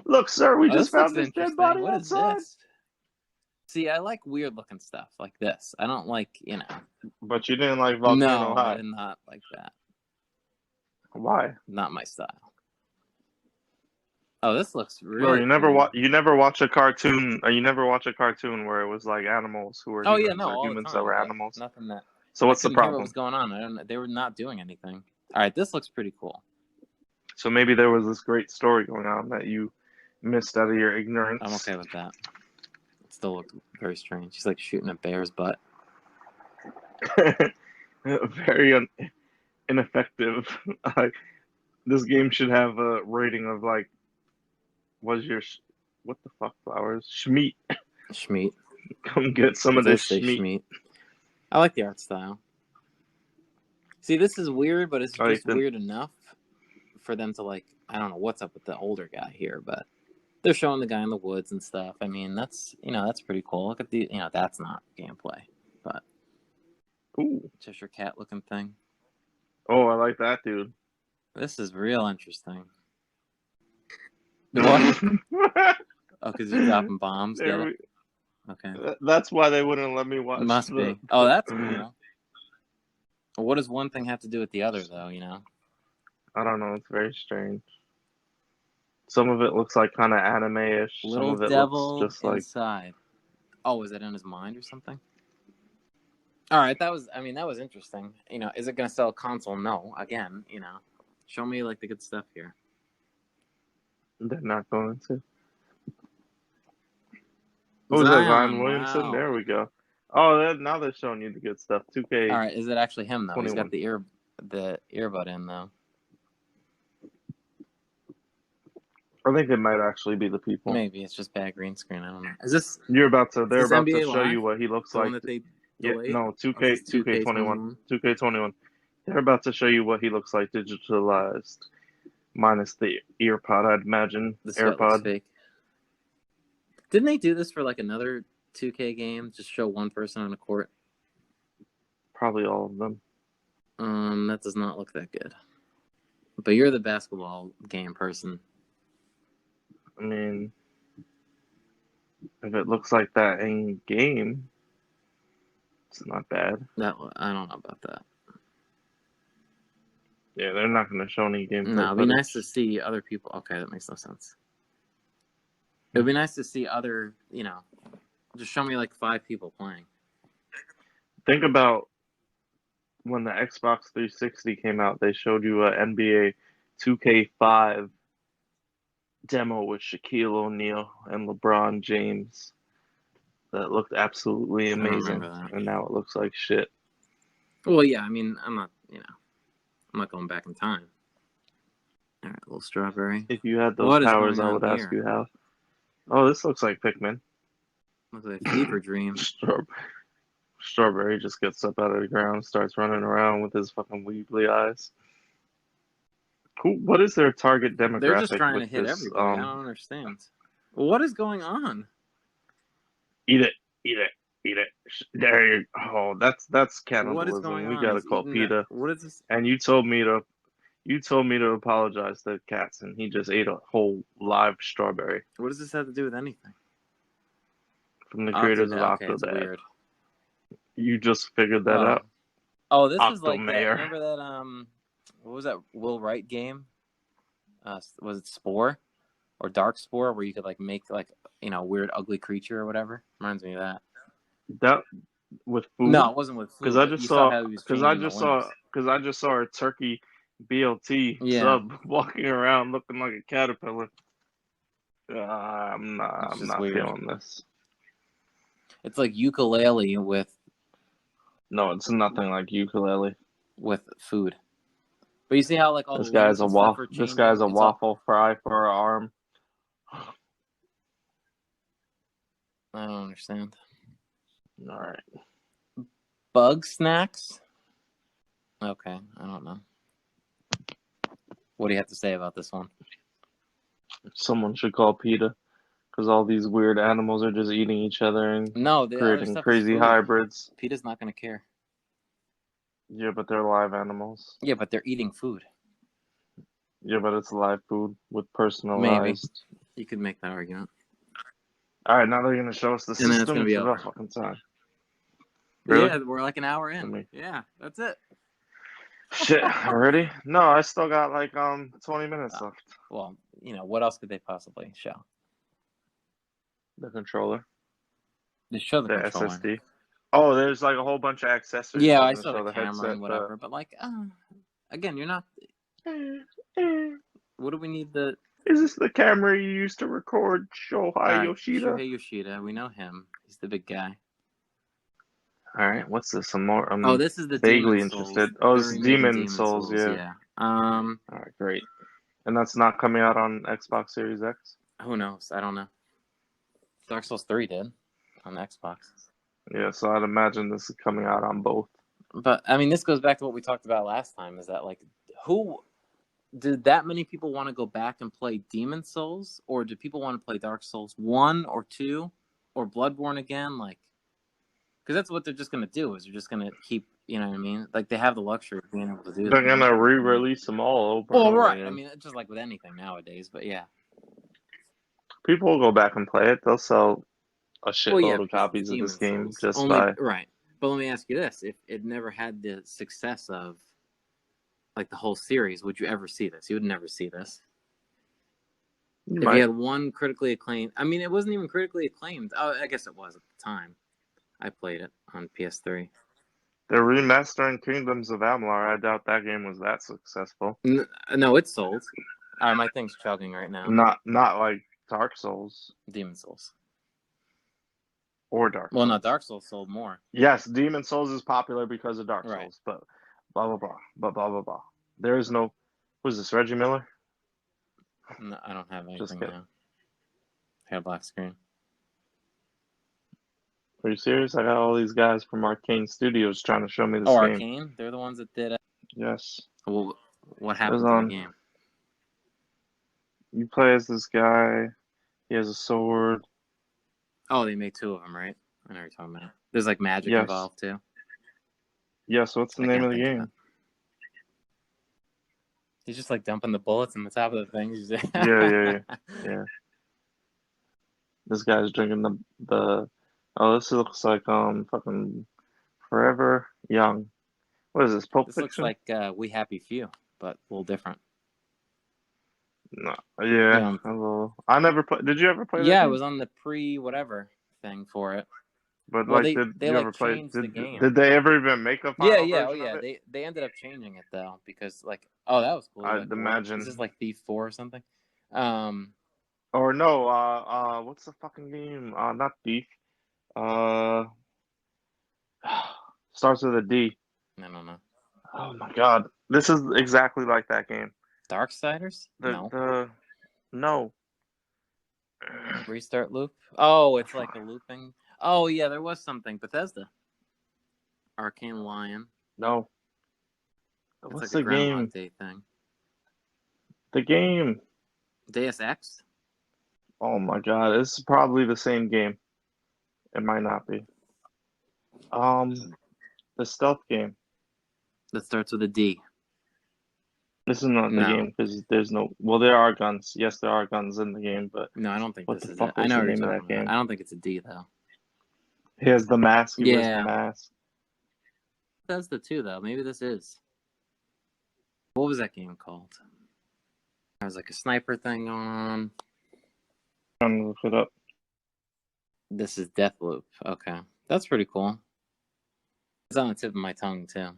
Look, sir, we Oh, just this looks found this dead interesting. body What is outside. this? See, I like weird looking stuff like this. I don't like, But you didn't like Volcano No, I High. did not like that. Why? Not my style. Oh, this looks Bro, really cool. you never watch a cartoon. You never watch a cartoon where it was like animals who were Oh yeah, humans no, or all the humans that time, were but animals. nothing that So I what's the couldn't hear what was problem? going on. I don't. They were not doing anything. All right, this looks pretty cool. So maybe there was this great story going on that you missed out of your I'm ignorance. okay with that. It still looked very strange. He's like shooting a bear's butt. Very ineffective. Like this game should have a rating of like, was your what the fuck flowers? Schmeat. Schmeat. Come get some It of this does say schmeat. Schmeat. I like the art style. See, this is weird, but it's All right, just then. weird enough for them to like. I don't know what's up with the older guy here, but they're showing the guy in the woods and stuff. I mean, that's pretty cool. Look at that's not gameplay, but Ooh. Cheshire Cat looking thing. Oh, I like that, dude. This is real interesting. What? Oh, because you're dropping bombs. Get it? Okay. That's why they wouldn't let me watch Must the. be. Oh, that's cool. What does one thing have to do with the other, though? I don't know. It's very strange. Some of it looks like kind of anime-ish. Some Little of it looks devil just like. inside. Oh, is it in his mind or something? All right, that was interesting. Is it going to sell a console? No. Again, show me like the good stuff here. They're not going to. What was that, Ryan Williamson? Wow. There we go. Oh, now they're showing you the good stuff. 2K. All right, is it actually him though? 21. He's got the earbud in though. I think it might actually be the people. Maybe it's just bad green screen. I don't know. Is this? They're about to NBA show Live? you what he looks The like. one that they Yeah, delayed? no, Oh, this is 2K21. 2K21. They're about to show you what he looks like digitalized, minus the earpod, I'd imagine. The sweat looks AirPod. fake. Didn't they do this for like another 2K game? Just show one person on a court? Probably all of them. That does not look that good. But you're the basketball game person. I mean, If it looks like that in game, it's not bad. That I don't know about that. Yeah, they're not going to show any gameplay No, it'd be footage. nice to see other people. Okay, that makes no sense. It would be nice to see other, just show me like 5 people playing. Think about when the Xbox 360 came out, they showed you a NBA 2K5 demo with Shaquille O'Neal and LeBron James that looked absolutely I don't amazing, remember that. and now it looks like shit. Well, yeah, I mean, I'm not going back in time. All right, little strawberry. If you had those What is powers, going I on would ask here? you how. Oh, this looks like Pikmin. Looks like a fever dream. Strawberry just gets up out of the ground, starts running around with his fucking weebly eyes. Cool. What is their target demographic? They're just trying to with hit this? everybody. I don't understand. What is going on? Eat it, eat it, eat it. There you. Oh, that's cannibalism. What is going We on? gotta He's call eating PETA. What is this? And you told me to apologize to cats, and he just ate a whole live strawberry What does this have to do with anything? from the creators of Okay, it's Octodad. weird. You just figured that out. Oh, this is like that. Octomayor. Remember that? What was that Will Wright game? Was it Spore or Dark Spore, where you could like make like weird ugly creature or whatever? Reminds me of that. That with food? No, it wasn't with food. Because I just saw how he was I just saw a turkey BLT sub walking around looking like a caterpillar. I'm not weird. feeling this. It's like ukulele with. No, it's nothing like ukulele with food. But you see how like all this the guy's a waffle. This guy's a waffle fry for our arm. I don't understand. All right. Bug snacks. Okay, I don't know. What do you have to say about this one? Someone should call PETA because all these weird animals are just eating each other and creating crazy hybrids. PETA's not going to care. Yeah, but they're live animals. Yeah, but they're eating food. Yeah, but it's live food with personalized. Maybe. You could make that argument. All right, now they're going to show us the system. And then it's going to be about fucking time. Really? Yeah, we're like an hour in. Yeah, that's it. Shit, already? No, I still got like 20 minutes left. Well, what else could they possibly show? The controller. Just show the controller. SSD. Oh, there's like a whole bunch of accessories. Yeah, I saw the camera headset, and whatever, but like, again, you're not. What do we need the? Is this the camera you used to record Shohei Yoshida? Shohei Yoshida, we know him. He's the big guy. All right, what's this? Some more. This is the vaguely Demon interested. Souls. Oh, it's Demon Souls. Yeah. All right, great. And that's not coming out on Xbox Series X? Who knows? I don't know. Dark Souls 3 did on the Xbox. Yeah, so I'd imagine this is coming out on both. But I mean, this goes back to what we talked about last time. Is that like, who did that many people want to go back and play Demon Souls, or do people want to play Dark Souls 1 or 2 or Bloodborne again? Like, because that's what they're just gonna do. Is they're just gonna keep, you know what I mean? Like, they have the luxury of being able to do that. They're gonna re-release them all over. Well, right. I mean, it's just like with anything nowadays. But yeah, people will go back and play it. They'll sell a shitload of copies of this game right. But let me ask you this: if it never had the success of like the whole series, would you ever see this? You would never see this. If you had one critically acclaimed, I mean, it wasn't even critically acclaimed. Oh, I guess it was at the time. I played it on PS3. They're remastering Kingdoms of Amalur. I doubt that game was that successful. No, it's sold. My thing's chugging right now. Not like Dark Souls. Demon Souls. Or Dark Souls. Well, no, Dark Souls sold more. Yes, Demon Souls is popular because of Dark Souls, but blah, blah, blah, blah, blah, blah. There is no... Who's this, Reggie Miller? No, I don't have anything now. I got a black screen. Are you serious? I got all these guys from Arcane Studios trying to show me this game. Arcane? They're the ones that did it? Yes. Well, what happened to the game? You play as this guy. He has a sword. Oh, they made 2 of them, right? I know what you're talking about. There's like magic involved too. Yes, what's the name of the game? He's just like dumping the bullets on the top of the thing. Yeah. This guy's drinking the. Oh, this looks like fucking Forever Young. What is this? Pulp This looks Fiction? like We Happy Few, but a little different. No. Yeah. Yeah, A little. I never played. Did you ever play that yeah, it game? was on the pre-whatever thing for it. But Well, like, they did they you like ever play? changed the Did game. they ever even make a Yeah, final yeah, oh version of yeah. it? They ended up changing it though because like, oh, that was cool. I'd Like, what? This is imagine. like Thief 4 or something. Um, Or no. What's the fucking game? Not Thief. Uh, starts with a D. I don't know. Oh my God. This is exactly like that game. Darksiders? The No. the no. Restart loop? Oh, it's like a looping. Oh yeah, there was something. Bethesda. Arcane Lion. No. It's What's like a the Groundhog game? Day thing. The game. Deus Ex? Oh my God. It's probably the same game. It might not be. The stealth game. That starts with a D. This is not the No. game because there's no. Well, there are guns. Yes, there are guns in the game, but No, I don't think what this the is it. fuck I was know the what you're name of talking that about. I game? don't think it's a D though. He has the mask. He wears the Yeah. mask. Bethesda too though. Maybe this is. What was that game called? There was like a sniper thing going on. I'm trying to look it up. This is Deathloop. Okay. That's pretty cool. It's on the tip of my tongue too.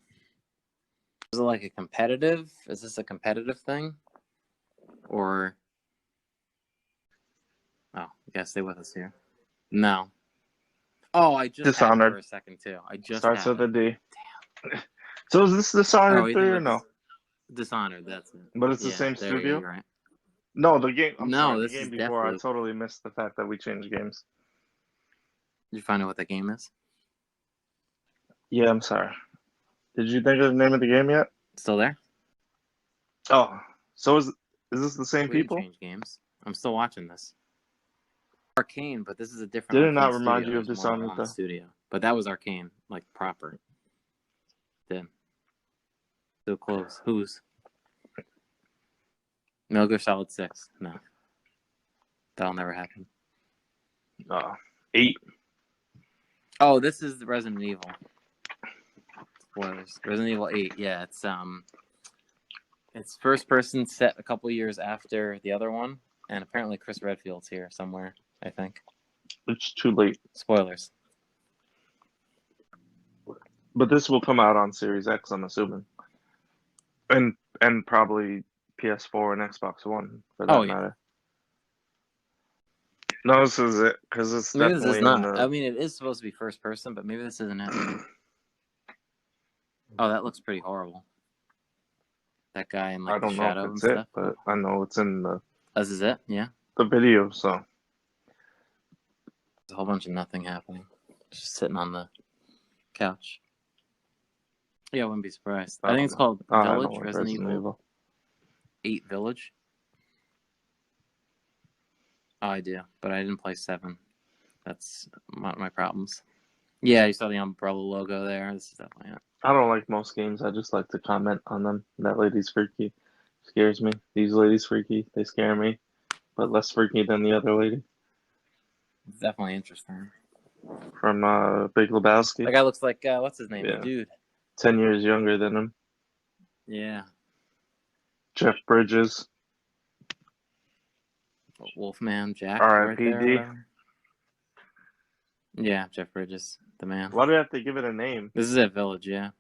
Is it like a competitive? Is this a competitive thing? Or oh, you gotta stay with us here. No. Oh, I just had it for Dishonored a second too. I just starts had with it. a D. So is this Dishonored Oh, you 3 think or with no? Dishonored, that's it. But it's the Yeah, same there we go, studio. you're right. No, the game. I'm sorry, No, the this is game before. I Deathloop. totally missed the fact that we changed games. Did you find out what that game is? Yeah, I'm sorry. Did you think of the name of the game yet? Still there? Oh, so is this the same We didn't people? change games. I'm still watching this. Arcane, but this is a different Did it not Arcane remind studio. you of There's more than Dishonored one though? studio. But that was Arcane, like proper. Did. So close. Who's? Metal Gear Solid 6. No. That'll never happen. 8. Oh, this is Resident Evil. Spoilers. Resident Evil 8. Yeah, it's first person set a couple years after the other one, and apparently Chris Redfield's here somewhere, I think. It's too late. Spoilers. But this will come out on Series X, I'm assuming, and probably PS4 and Xbox One for that Oh yeah. matter. No, this is it because it's Maybe this is definitely in not. I the. mean, it is supposed to be first person, but maybe this isn't it. Oh, that looks pretty horrible. That guy in I like the don't know if shadow and it's it, stuff. but I know it's in This is it. Yeah. the video. So There's a whole bunch of nothing happening. Just sitting on the couch. Yeah, I wouldn't be surprised. I think it's called I don't Village, like Resident Evil 8 Village. Oh, I do, but I didn't play 7. That's my problems. Yeah, you saw the Umbrella logo there. This is definitely it. I don't like most games. I just like to comment on them. That lady's freaky. Scares me. These ladies freaky. They scare me, but less freaky than the other lady It's definitely interesting. from Big Lebowski. That guy looks like what's his name? Yeah. The dude. 10 years younger than him. Yeah, Jeff Bridges. Wolfman Jack right R.I.P.D. there. Whatever. Yeah, Jeff Bridges, the man. Why do they have to give it a name? This is at Village, yeah.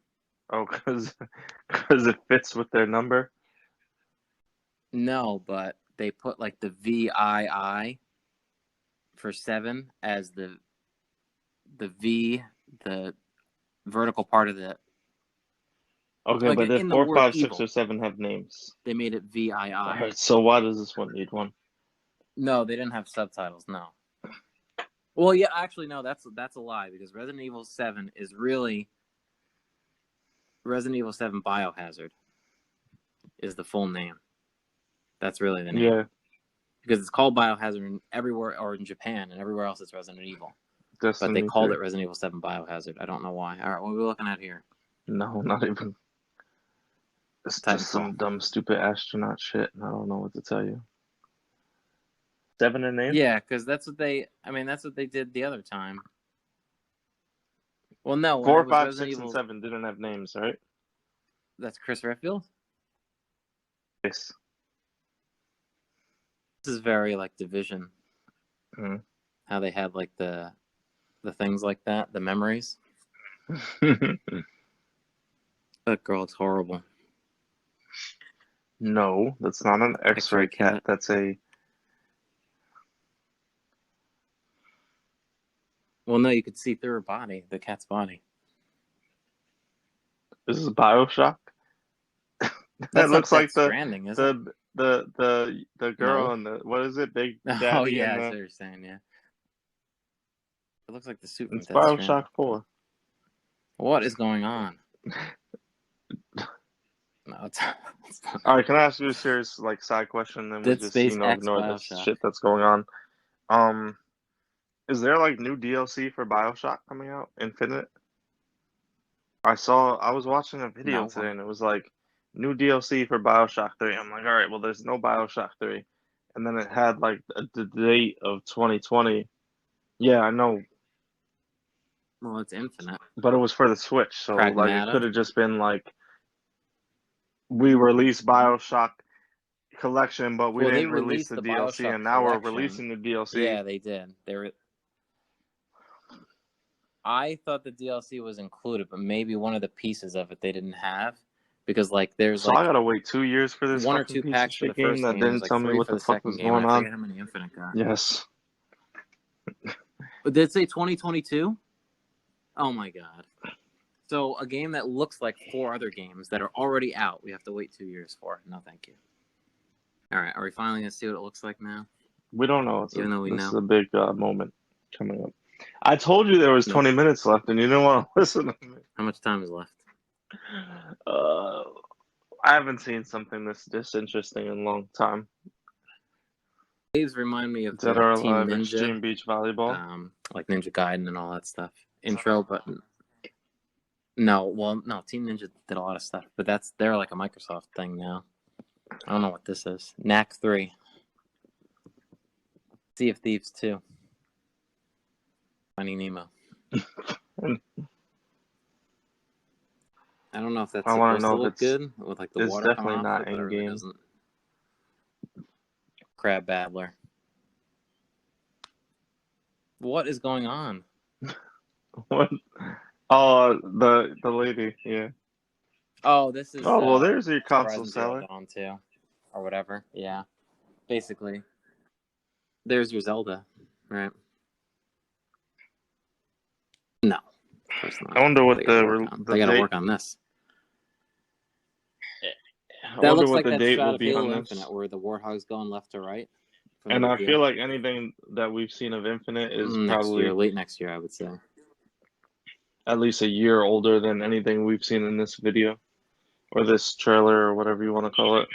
Oh, because it fits with their number. No, but they put like the VII for 7 as the V, the vertical part of the. Okay, like but if in the 4, word 5, 6, evil, or 7 have names. they made it VII. All right, so why does this one need one? No, they didn't have subtitles. No. Well, yeah, actually, no. That's a lie because Resident Evil 7 is really Resident Evil 7 Biohazard is the full name. That's really the name. Yeah. Because it's called Biohazard in everywhere, or in Japan, and everywhere else it's Resident Evil. Destiny But they called 3. it Resident Evil 7 Biohazard. I don't know why. All right, what are we looking at here? No, not even. It's Titanfall. just some dumb, stupid astronaut shit, and I don't know what to tell you. 7 and 8? Yeah, because that's what they did the other time. Well, no, when 4, it was 5, Resident 6, and Evil, 7 didn't have names, right? that's Chris Redfield. Yes. This is very like Division. Hmm. How they had like the things like that, the memories. That girl looks horrible. No, that's not an X-ray cat. That's a... Well, no, you could see through her body, the cat's body. This is BioShock. That's It looks like Stranding, is it? the girl No. and the, what is it, Big Oh Daddy yeah, and I see the... what you're saying. Yeah, it looks like the suit from It's Death Stranding. BioShock 4. What is going on? No, it's not. All right, can I ask you a serious like side question? Then we Dead just Space X ignore this BioShock. shit that's going on. Um, is there like new DLC for BioShock coming out? Infinite? I was watching a video No. today and it was like new DLC for BioShock 3. I'm like, all right, well, there's no BioShock 3, and then it had like the date of 2020. Yeah, I know, Well, it's Infinite. but it was for the Switch, so like it Pragmata. could have just been like we released BioShock collection, but we Well, they didn't release released the the DLC, BioShock and now we're collection. releasing the DLC. Yeah, they did. I thought the DLC was included, but maybe one of the pieces of it they didn't have, because like there's So like I gotta wait 2 years for this one or fucking two piece of packs for the shit game first that game. There's didn't like tell me 3 what for the the fuck second was game. going I on. forget how many Infinite got. Yes. But did it say 2022? Oh my god. So a game that looks like 4 other games that are already out, we have to wait 2 years for. No, thank you. All right, are we finally gonna see what it looks like now? We don't know. Even though we this know. is a big moment coming up. I told you there was 20 minutes left, and you didn't want to listen to me. How much time is left? I haven't seen something this interesting in a long time. Waves remind me of Dead the or Team Alive Ninja, Extreme Beach Volleyball. like Ninja Gaiden and all that stuff. Intro, but no, Team Ninja did a lot of stuff, but they're like a Microsoft thing now. I don't know what this is. Knack 3. Sea of Thieves 2. Finding Nemo. I don't know if that's supposed to look good with like the water coming off not it, but it really doesn't. Crab Battler. What is going on? What? Oh, the lady, yeah. Oh, this is. Oh, well, there's your console Horizon Zero seller. Dawn 2, or whatever. Yeah, basically. There's your Zelda, right? No, of course not. I wonder what they gotta work on this. That looks like that shot of Halo Infinite where the Warthog's going left to right. And I feel like anything that we've seen of Infinite is probably late next year, I would say. At least a year older than anything we've seen in this video or this trailer or whatever you want to call it.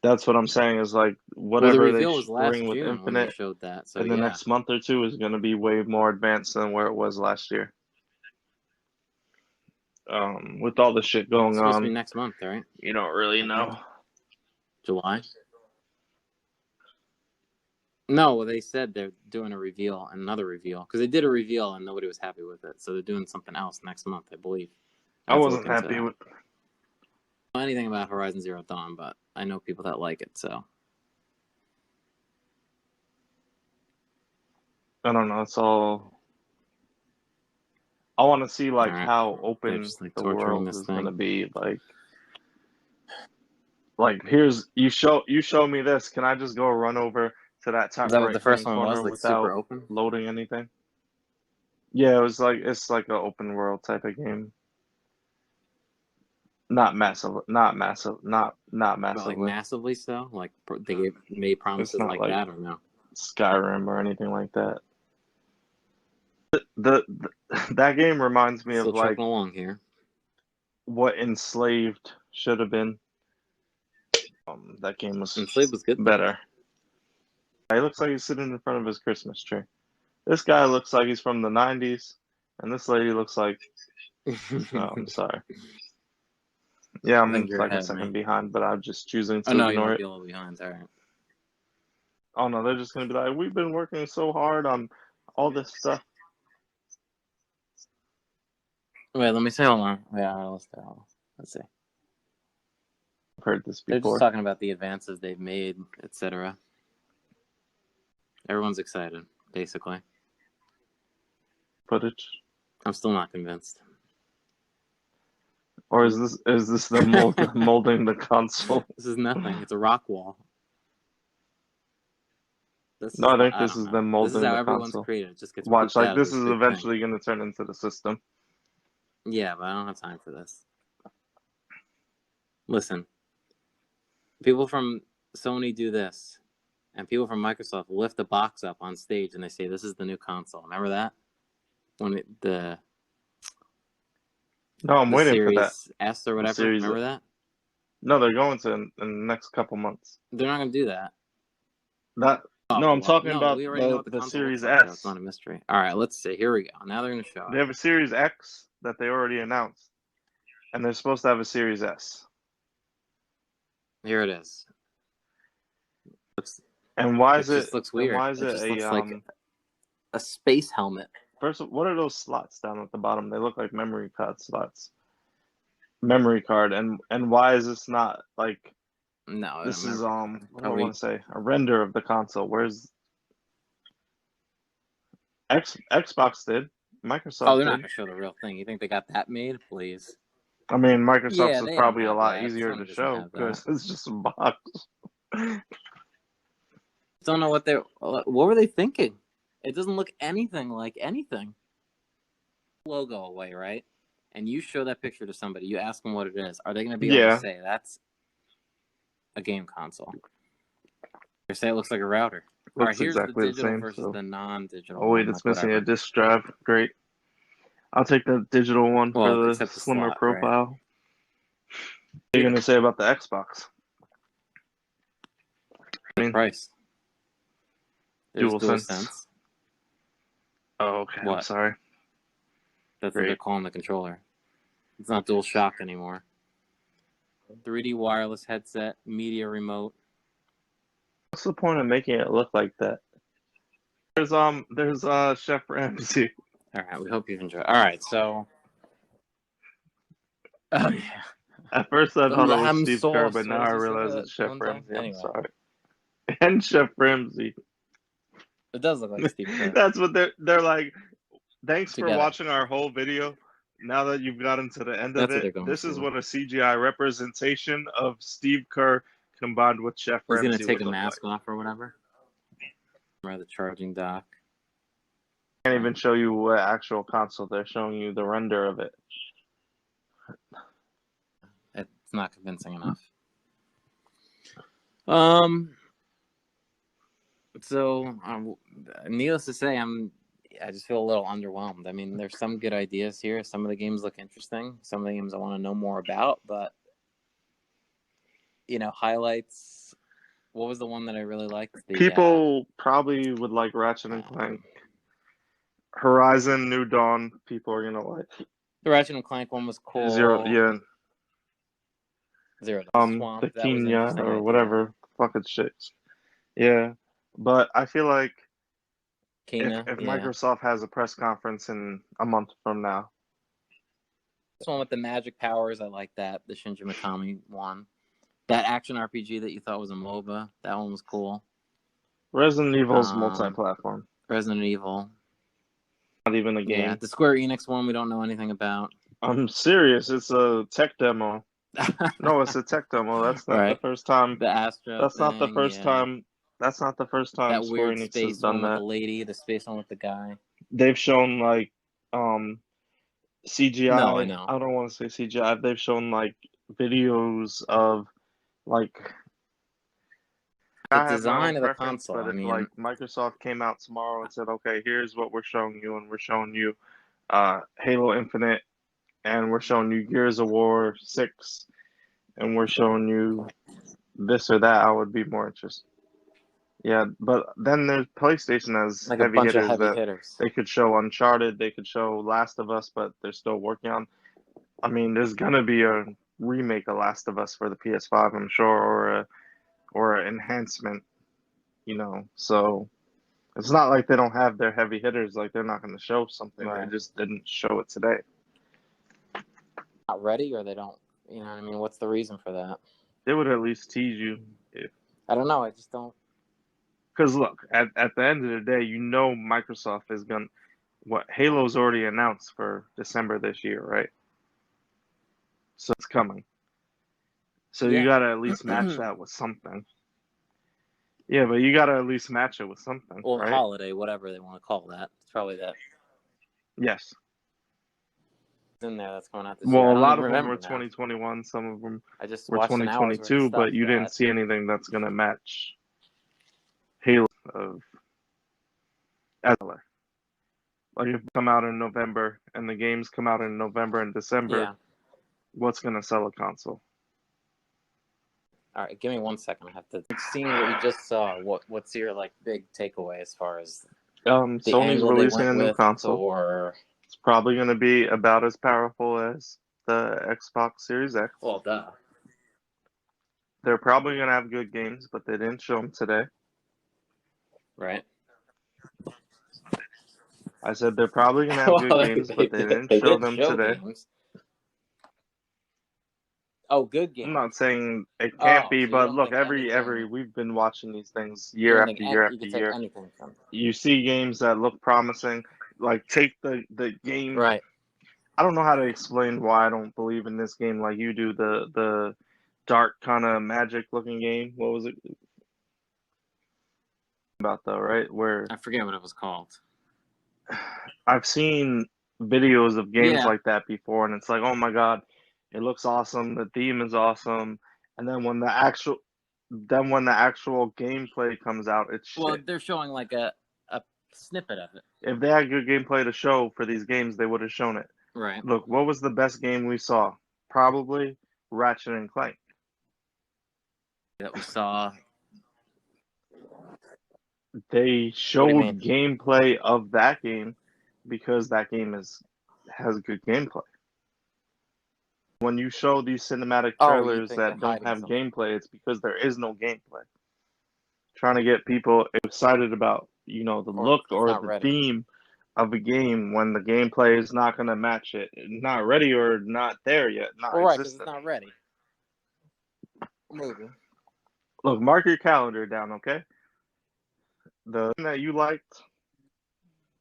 That's what I'm saying is like whatever they bring with Infinite showed that. So in the next month or two is going to be way more advanced than where it was last year. With all the shit going it's on. Supposed to be next month, right? You don't really know. July? No, well, they said they're doing a reveal, another reveal, because they did a reveal and nobody was happy with it. So they're doing something else next month, I believe. I wasn't happy with anything about Horizon Zero Dawn, but I know people that like it, so. I don't know. It's all. I want to see like how open like, the world is going to be. Like here's you show me this. Can I just go run over to that top right the first one corner was, without super open? Loading anything? Yeah, it's like an open world type of game. Not massive, not massively. Like massively so? Like they made promises like that, or no? Skyrim or anything like that. That game reminds me Still of like along here. What Enslaved should have been. That game was Enslaved was good. Better. He looks like he's sitting in front of his Christmas tree. This guy looks like he's from the 90s, and this lady looks like. Oh, I'm sorry. Yeah, I'm like a second behind, but I'm just choosing to ignore it. Be a little behind. All Oh no, they're just gonna be like, we've been working so hard on all this stuff. Wait, let me see. Hold on. Yeah, let's see. I've heard this They're just before. talking about the advances they've made, etc. Everyone's excited, basically. Footage. I'm still not convinced. Or is this them molding the console? This is nothing. It's a rock wall. No, I think I this don't is know. them This is molding how the everyone's console. created. It just gets Watch, pooped like out of this this is big eventually going to turn into the system. thing. Yeah, but I don't have time for this. Listen, people from Sony do this, and people from Microsoft lift the box up on stage and they say, "This is the new console." Remember that? When the No, I'm waiting for that. Series S or whatever. Series. Remember that? No, they're going to in the next couple months. They're not going to do that. That. Oh, No, I'm well, talking no, about we already know what the console looks Series like, though. S. It's not a mystery. All right, let's see. Here we go. Now they're going to show They it. have a Series X that they already announced, and they're supposed to have a Series S. Here it is. And why It is it? just looks And weird. why is It it just looks like a space helmet. First, what are those slots down at the bottom? They look like memory card slots. Memory card, and why is this not like No, this is what do Are I we? want to say? A render of the console. Where's Xbox did? Oh, Microsoft they're not did. going to show the real thing. You think they got that made? Please. I mean, Microsoft's Yeah, is they don't probably a have lot that. easier Sony to doesn't show have that. because it's just a box. Don't know what were they thinking? It doesn't look anything like anything. Logo away, right? And you show that picture to somebody, you ask them what it is. Are they going to be able Yeah, to say that's a game console? They say it looks like a router. All right, looks here's the exactly the digital same. versus So, the non-digital oh wait, one, it's like missing a whatever. disk drive. Great. I'll take the digital one for Well, the except the slimmer slot, right? profile. What are you gonna say about the Xbox? I mean, Price. There's DualSense. DualSense. Oh, okay. I'm What? sorry. That's what they're Great. calling the controller. It's not DualShock anymore. 3D wireless headset, media remote. What's the point of making it look like that? There's Chef Ramsay. All right, we hope you enjoy. All right, so. Oh yeah. At first I The thought it was lamb Steve Kerr, sauce. but What now does I he say realize that it's Chef one time? Ramsay. I'm Anyway, sorry. And Chef Ramsay. it does look like Steve Kerr That's what they're like. Thanks for together. watching our whole video. Now that you've gotten to the end of That's what it, they're going this is for. what a CGI representation of Steve Kerr combined with Chef He's gonna Ramsay take would a look mask like. off or whatever. Or the charging dock. Can't even show you what actual console. They're showing you the render of it. It's not convincing enough. So needless to say, I just feel a little underwhelmed. I mean, there's some good ideas here. Some of the games look interesting. Some of the games I want to know more about, but highlights. What was the one that I really liked? People probably would like Ratchet and Clank. Horizon New Dawn, people are gonna like. The Ratchet and Clank one was cool. Zero Swamp. the That was an Kenya interesting or idea. whatever fucking shit. Yeah, but I feel like Kena, if yeah. Microsoft has a press conference in a month from now, This one with the magic powers, I like that. The Shinji Mikami one. That action RPG that you thought was a MOBA, that one was cool. Resident Evil's multi-platform. Resident Evil. Not even a game. Yeah, the Square Enix one we don't know anything about. I'm serious. It's a tech demo. No, it's a tech demo. That's not Right. the first time. The Astro. That's not the thing, first yeah. time. That's not the first time That Square weird Enix space has done one with that. the lady, the space one with the guy. They've shown like CGI. No, I know. I don't want to say CGI. They've shown like videos of like The I have my own design of the preference, console. but I if mean, like Microsoft came out tomorrow and said, "Okay, here's what we're showing you, and we're showing you Halo Infinite, and we're showing you Gears of War 6, and we're showing you this or that," I would be more interested. Yeah, but then there's PlayStation as like a heavy bunch of hitters heavy that hitters. they could show Uncharted, they could show Last of Us, but they're still working on. I mean, there's gonna be a remake of Last of Us for the PS5, I'm sure, or an enhancement. So it's not like they don't have their heavy hitters. Like they're not going to show something. Right. They just didn't show it today. Not ready, or they don't. You know what I mean? What's the reason for that? They would at least tease you. I don't know. I just don't. Because look, at the end of the day, Microsoft is going to. What Halo's already announced for December this year, right? So it's coming. So Yeah. you got to at least match that with something. Yeah, but you got to at least match it with something, Well, right? holiday, whatever they want to call that. It's probably that. Yes. In there that's coming out this year. Well, I a don't lot even of them were remember now. 2021. Some of them I just were watched an hour's worth of 2022, stuff but you that. didn't see anything that's going to match Halo of Ezler. Like if it come out in November and the games come out in November and December, Yeah. what's going to sell a console? All right, give me 1 second. I have to. Seeing what you just saw, what's your like big takeaway as far as the Sony's angle they releasing went a new with, console. or It's probably going to be about as powerful as the Xbox Series X. well, duh. They're probably going to have good games, but they didn't show them today. Right. I said they're probably going to have good games, but they didn't show them today. Games. Oh, good games. I'm not saying it can't be, so but look, every we've been watching these things year after year after year. You see games that look promising. Like take the game. Right. I don't know how to explain why I don't believe in this game like you do. The dark kind of magic looking game. What was it about though? Right, where I forget what it was called. I've seen videos of games like that before, and it's like, oh my god, it looks awesome. The theme is awesome, and then when the actual gameplay comes out, it's shit. Well, they're showing like a snippet of it. If they had good gameplay to show for these games, they would have shown it. Right. Look, what was the best game we saw? Probably Ratchet and Clank. That we saw. They showed gameplay of that game because that game has good gameplay. When you show these cinematic trailers that don't have gameplay, it's because there is no gameplay. Trying to get people excited about, the look or the theme of a game when the gameplay is not going to match it. Not ready or not there yet. Right, because it's not ready. Maybe. Look, mark your calendar down, okay? The thing that you liked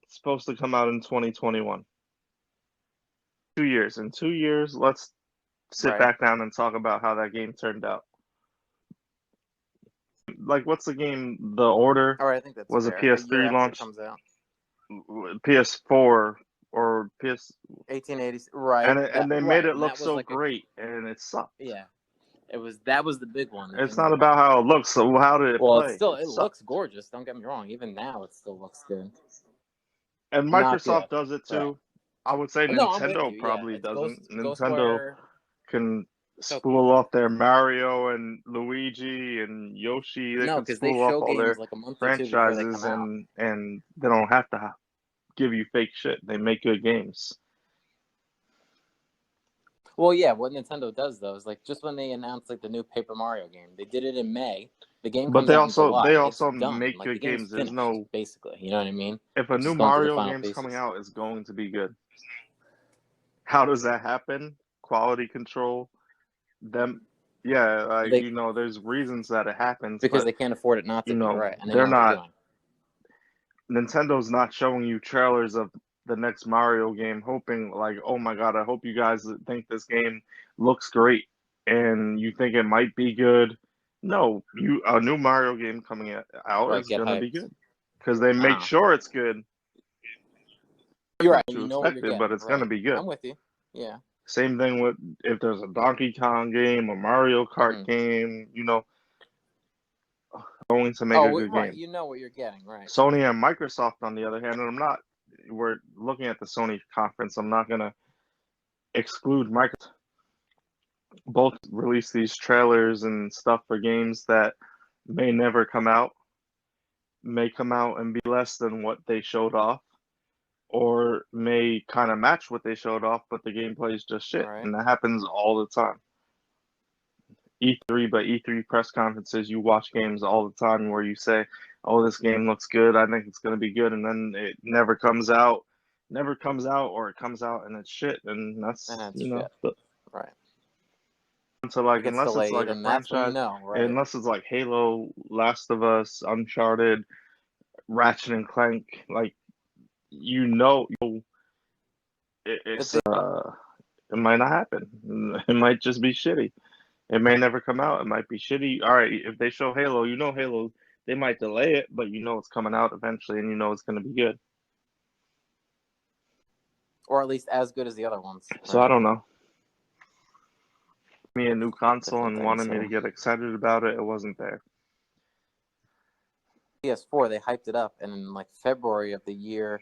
is supposed to come out in 2021. 2 years. In 2 years, let's sit back down and talk about how that game turned out. Like, what's the game? The Order I think that's was fair. a PS3 launch. Comes out. PS4 or PS 1880s, right? And they made it look so great, and it sucked. Yeah, that was the big one. It's not about how it looks. So how did it play? It looks gorgeous. Don't get me wrong. Even now, it still looks good. And Microsoft does it too. Right. I would say Nintendo probably doesn't. Nintendo can spool off their Mario and Luigi and Yoshi. They can spool off all their franchises, and they don't have to give you fake shit. They make good games. Well, yeah, what Nintendo does though is like just when they announced like the new Paper Mario game, they did it in May. The game comes out in July. They also make good games. There's no basically, you know what I mean? If a new Mario game's coming out, it's going to be good. How does that happen? Quality control. There's reasons that it happens because they can't afford it not to be right. And they're not. Nintendo's not showing you trailers of the next Mario game, hoping like, oh my god, I hope you guys think this game looks great and you think it might be good. No, a new Mario game coming out is gonna be good because they make sure it's good. You're right. You know what you're getting, but it's gonna be good. I'm with you. Yeah. Same thing with if there's a Donkey Kong game, a Mario Kart game, going to make a good game. You know what you're getting, right? Sony and Microsoft, on the other hand, and we're looking at the Sony conference. I'm not gonna exclude Microsoft. Both release these trailers and stuff for games that may never come out, may come out and be less than what they showed off, or may kind of match what they showed off, but the gameplay is just shit. Right. And that happens all the time. E3, but E3 press conferences, you watch games all the time where you say, "Oh, this game looks good. I think it's going to be good," and then it never comes out, or it comes out and it's shit, and And that's that's shit. Right. so like It gets unless it's like delayed, a and that's when you franchise, know, right? unless it's like Halo, Last of Us, Uncharted, Ratchet and Clank, like It's it's it might not happen. It might just be shitty. It may never come out. It might be shitty. All right, if they show Halo, Halo, they might delay it, but it's coming out eventually, and it's going to be good. or at least as good as the other ones, So I right? don't know. Me a new console Different and things wanted me to here. get excited about it. It wasn't there. PS4, they hyped it up, and in like February of the year,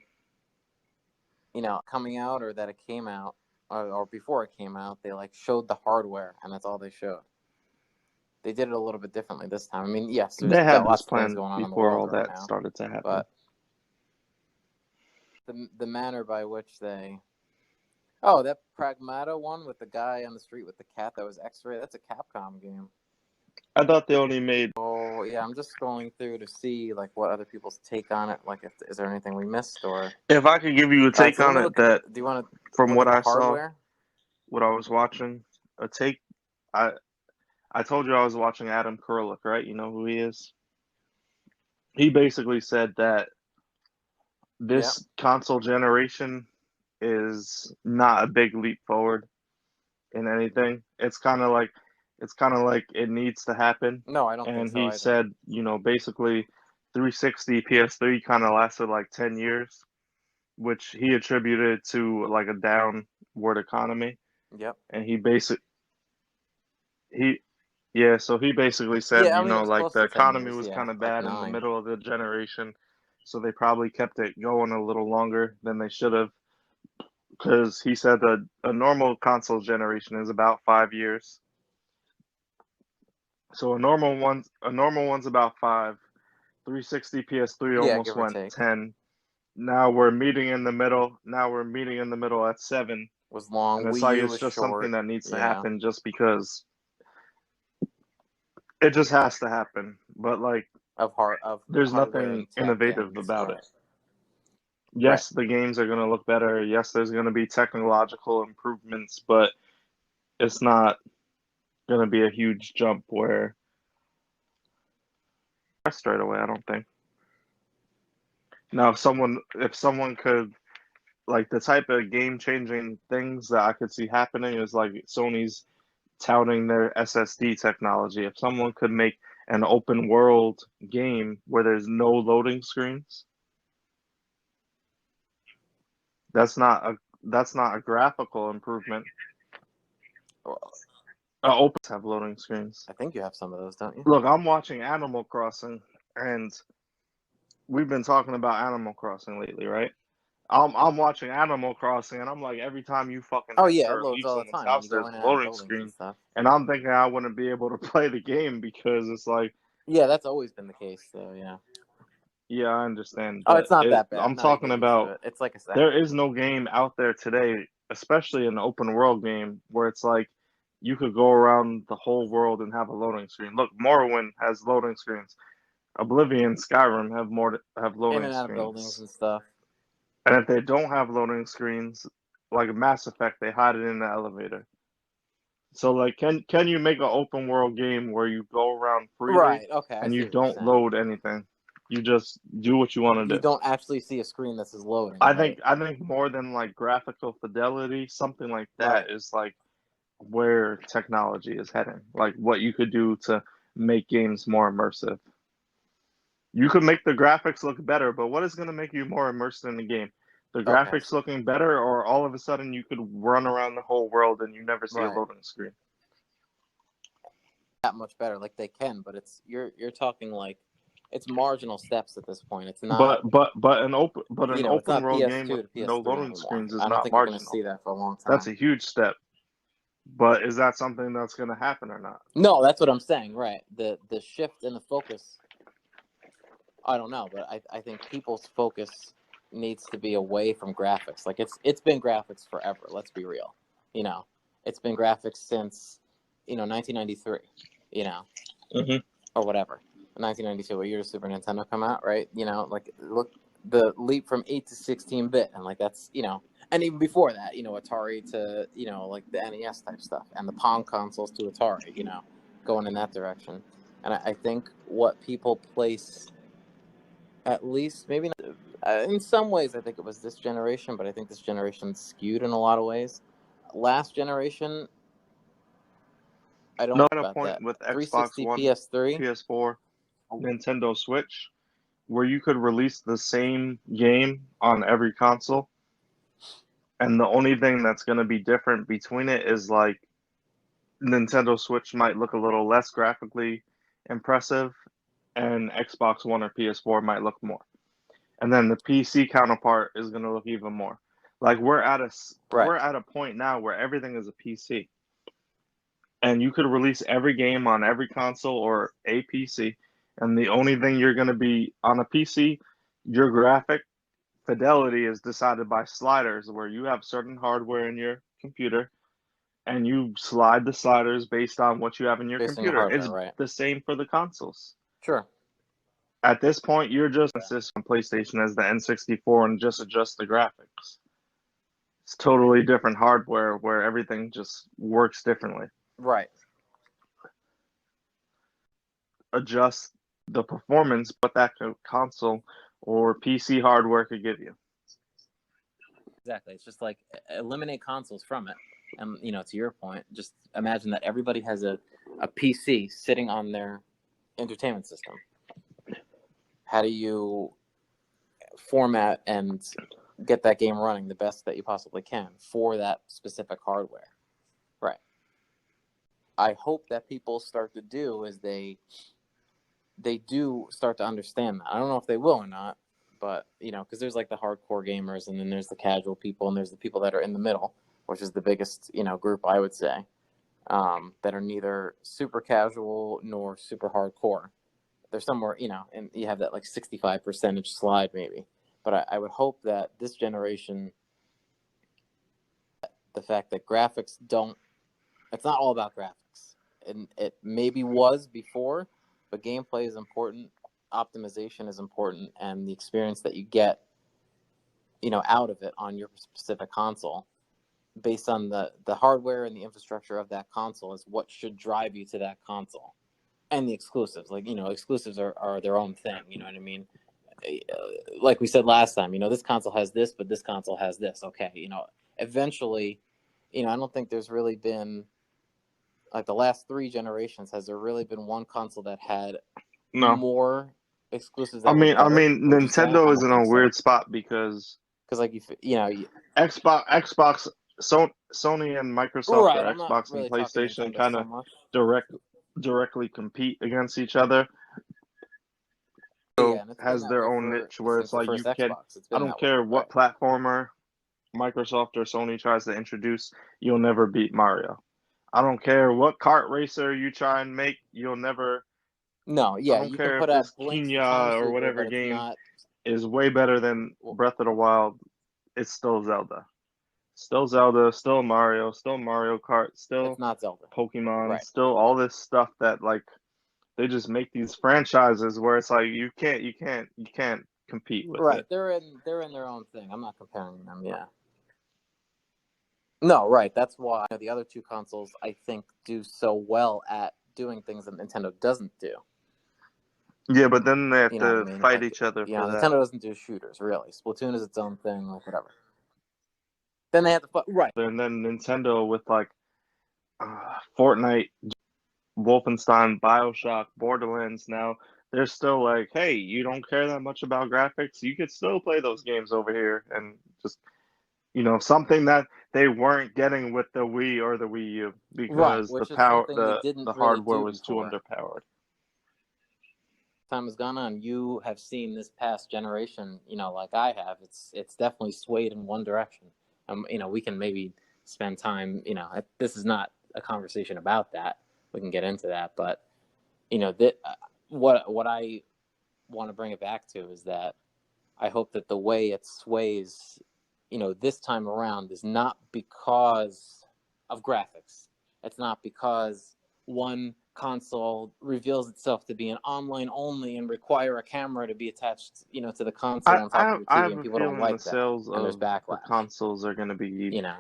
coming out or that it came out, or before it came out, they like showed the hardware, and that's all they showed. They did it a little bit differently this time. I mean, yes, there's They had got this lots of things plan going on in the before world all right that now, started to happen. but the manner by which they, oh, that Pragmata one with the guy on the street with the cat that was X-ray, that's a Capcom game. I thought they only made. Oh yeah, I'm just scrolling through to see like what other people's take on it. Like, is there anything we missed or? If I could give you a All right, take so let on me it, look at. that Do you want to from look what at the I saw, hardware? what I was watching, a take. I I told you I was watching Adam Kurlik, right? You know who he is? He basically said that Yeah. this console generation is not a big leap forward in anything. It's kind of like it needs to happen. No, I don't think And so he either. said, basically 360 PS3 kind of lasted like 10 years, which he attributed to like a downward economy. Yep. And he yeah, so he basically said, Yeah, I mean it was like close the to 10 economy years. was Yeah, kind of like bad in the 9. middle of the generation, so they probably kept it going a little longer than they should have. Because he said that a normal console generation is about 5 years. So a normal one's about 5. 360 PS3 Yeah, almost give or went take. 10. Now we're meeting in the middle. Now we're meeting in the middle at 7. Was long. And it's Wii like U it's was just something short. that needs to Yeah. happen just because it just has to happen. But like Of there's hardware nothing and tech innovative and about it. right. Right. Yes, the games are going to look better. Yes, there's going to be technological improvements, but it's not going to be a huge jump where straight away, I don't think. Now, if someone could, like, the type of game-changing things that I could see happening is like Sony's touting their SSD technology. If someone could make an open world game where there's no loading screens, that's not a graphical improvement. Well, Open have loading screens. I think you have some of those, don't you? Look, I'm watching Animal Crossing, and we've been talking about Animal Crossing lately, right? I'm watching Animal Crossing, and I'm like, every time you fucking Oh yeah, enter it or loads leave all the someone's time when house, you go there's in a and out of loading buildings and screen, stuff. and I'm thinking I wouldn't be able to play the game because it's like, Yeah, that's always been the case, though. Yeah. yeah, I understand, Oh, but it's not that bad. I'm No, you talking get used to about it. It's like a second there is nature. no game out there today, especially an open world game, where it's like you could go around the whole world and have a loading screen. Look, Morrowind has loading screens. Oblivion, Skyrim have In loading and out of buildings screens. and stuff. And if they don't have loading screens, like Mass Effect, they hide it in the elevator. So like can you make an open world game where you go around freely Right. Okay, I and you see what you're don't saying. load anything? You just do what you want to You do. don't actually see a screen that says loading, I right? think I think more than like graphical fidelity, something like Right. that is like where technology is heading. Like what you could do to make games more immersive. You could make the graphics look better, but what is going to make you more immersed in the game? The Okay, I graphics see. looking better, or all of a sudden you could run around the whole world and you never see a Right. loading screen? That much better, like they can, but it's you're talking like it's marginal steps at this point. It's not, But an it's open not world game PS2 with to no PS3 loading anymore. screens is I don't not think you're going to marginal. see that for a long That's time. a huge step. But is that something that's going to happen or not? No, that's what I'm saying. Right. The shift in the focus. I don't know, but I think people's focus needs to be away from graphics. Like it's been graphics forever. Let's be real. You know, it's been graphics since 1993. you know, Mhm. or whatever. 1992, what year did Super Nintendo come out, right? You know, like, look, the leap from 8 to 16-bit, and like that's, you know, and even before that, you know, Atari to, you know, like the NES type stuff, and the Pong consoles to Atari, you know, going in that direction. And I think what people place, at least maybe not, in some ways, I think it was this generation, but I think this generation skewed in a lot of ways. Last generation, I don't No, know at a about point that. with Xbox 360, One, PS3. PS4, Nintendo Switch, where you could release the same game on every console, and the only thing that's going to be different between it is like Nintendo Switch might look a little less graphically impressive, and Xbox One or PS4 might look more. And then the PC counterpart is going to look even more. Like Right. we're at a point now where everything is a PC, and you could release every game on every console or a PC, and the only thing you're going to be on a PC, your graphic fidelity is decided by sliders, where you have certain hardware in your computer and you slide the sliders based on what you have in your Based on your computer. hardware, It's right? the same for the consoles. Sure. At this point, you're just insist on PlayStation as the N64 and just adjust the graphics. It's totally different hardware where everything just works differently. Right. Adjust the performance, but that console or PC hardware could give you. Exactly. It's just like eliminate consoles from it. And, you know, to your point, just imagine that everybody has a PC sitting on their entertainment system. How do you format and get that game running the best that you possibly can for that specific hardware? Right. I hope that people start to do is they do start to understand that. I don't know if they will or not, but, you know, because there's like the hardcore gamers, and then there's the casual people, and there's the people that are in the middle, which is the biggest, you know, group, I would say, that are neither super casual nor super hardcore. They're somewhere, you know, and you have that like 65% slide maybe. But I would hope that this generation, the fact that graphics don't, it's not all about graphics. And it maybe was before, but gameplay is important, optimization is important, and the experience that you get, you know, out of it on your specific console, based on the hardware and the infrastructure of that console, is what should drive you to that console. And the exclusives, like, you know, exclusives are their own thing, you know what I mean? Like we said last time, you know, this console has this, but this console has this. Okay, you know, eventually, you know, I don't think there's really been, like, the last 3 generations, has there really been one console that had No. more exclusives I that were mean, I better? mean, Would you say? I Nintendo is don't in a think so. weird spot because Because, like, you know, Xbox, Sony and Microsoft, right, or I'm not Xbox and really talking PlayStation, Nintendo kind so of much. directly compete against each other. But yeah, So and it's been has that their way own for niche where since it's the like first you can. Xbox. It's I been don't that way, care right? what platformer Microsoft or Sony tries to introduce, you'll never beat Mario. I don't care what kart racer you try and make, you'll never. No, I yeah, don't you can care if put out this Blink's Time Kenya or Shooter, whatever but it's game not. is way better than Well, Breath of the Wild. It's still Zelda. Still Zelda, still Mario, still Mario Kart, it's still not Zelda, Pokemon, right? still all this stuff that like they just make these franchises where it's like you can't compete with Right, it. they're in their own thing. I'm not comparing them. Yeah. No, right. That's why the other 2 consoles, I think, do so well at doing things that Nintendo doesn't do. Yeah, but then they have You know what I to mean? fight Like, each other you for know, that. Nintendo doesn't do shooters really. Splatoon is its own thing, like whatever. Then they have to fight. Right. And then Nintendo with like Fortnite, Wolfenstein, BioShock, Borderlands. Now they're still like, hey, you don't care that much about graphics, you could still play those games over here, and just something that they weren't getting with the Wii or the Wii U Right, because which is something they didn't the really hardware do was too before. underpowered. Time has gone on. You have seen this past generation, you know, like I have. It's definitely swayed in one direction. You know, we can maybe spend time. You know, this is not a conversation about that. We can get into that, but you know, that what I want to bring it back to is that I hope that the way it sways, you know, this time around is not because of graphics. It's not because one console reveals itself to be an online only and require a camera to be attached, to the console I on top I of have, your I TV, have and a people don't feeling the like that, sales and there's of the backlash. consoles are going to be You know,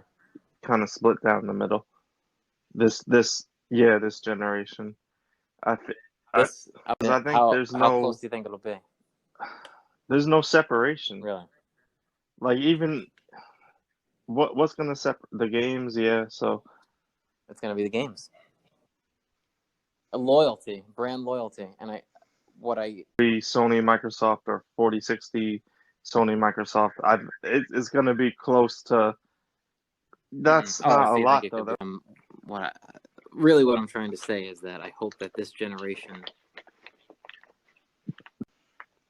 kind of split down the middle. This generation. I th- I, this 'Cause I think how close do you think it'll be? there's no separation. Really, Like even what's going to separate the games? Yeah, so it's going to be the games, loyalty, brand loyalty, and Sony Microsoft or 4060 Sony Microsoft. It's going to be close to. That's Oh, not a so you think lot it though. could be? What I'm trying to say is that I hope that this generation,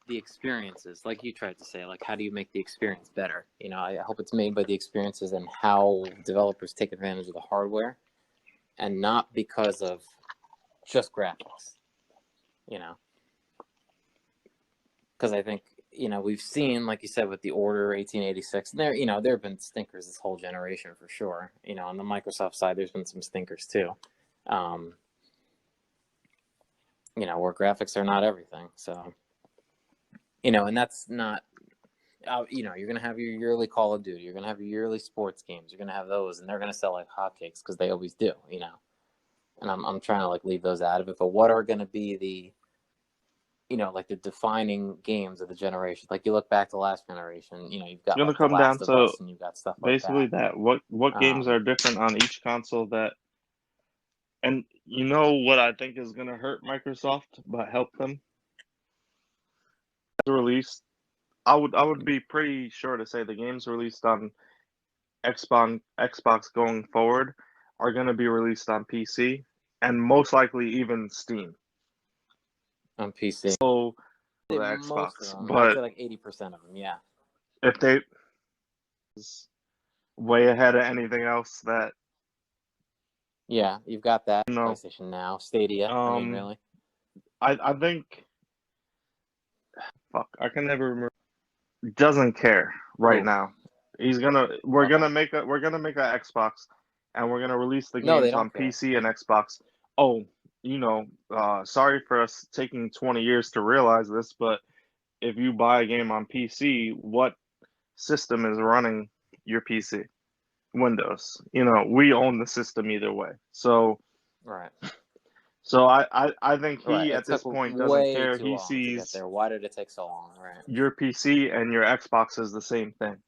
the experiences, like you tried to say, like how do you make the experience better? I hope it's made by the experiences and how developers take advantage of the hardware, and not because of just graphics. Because I think we've seen, like you said, with the Order 1886, there have been stinkers this whole generation for sure. On the Microsoft side, there's been some stinkers too. Where graphics are not everything. So, and that's not, you're going to have your yearly Call of Duty. You're going to have your yearly sports games. You're going to have those, and they're going to sell like hotcakes because they always do, And I'm trying to like leave those out of it. But what are going to be the, like the defining games of the generation? Like you look back to last generation, you've got It's going to like The come down Last of to Us, and you've got stuff like basically that. that. What games are different on each console that. And you know what I think is going to hurt Microsoft but help them? The release, I would be pretty sure to say the games released on Xbox going forward are going to be released on PC and most likely even Steam. On PC. So the Most of Xbox, them, I'd but say like 80% of them, yeah. if they is way ahead of anything else that Yeah, you've got that. you know, PlayStation Now, Stadia. I mean, really. I think fuck, I can never remember. Doesn't care right Who? now. We're Okay. gonna make a Xbox, and we're gonna release the No, they games on don't care. PC and Xbox. Oh, sorry for us taking 20 years to realize this, but if you buy a game on PC, what system is running your PC? Windows. We own the system either way. So Right. I think Right. he It at this took point doesn't way care. too He long to get sees there. Why did it take so long? Right. your PC and your Xbox as the same thing.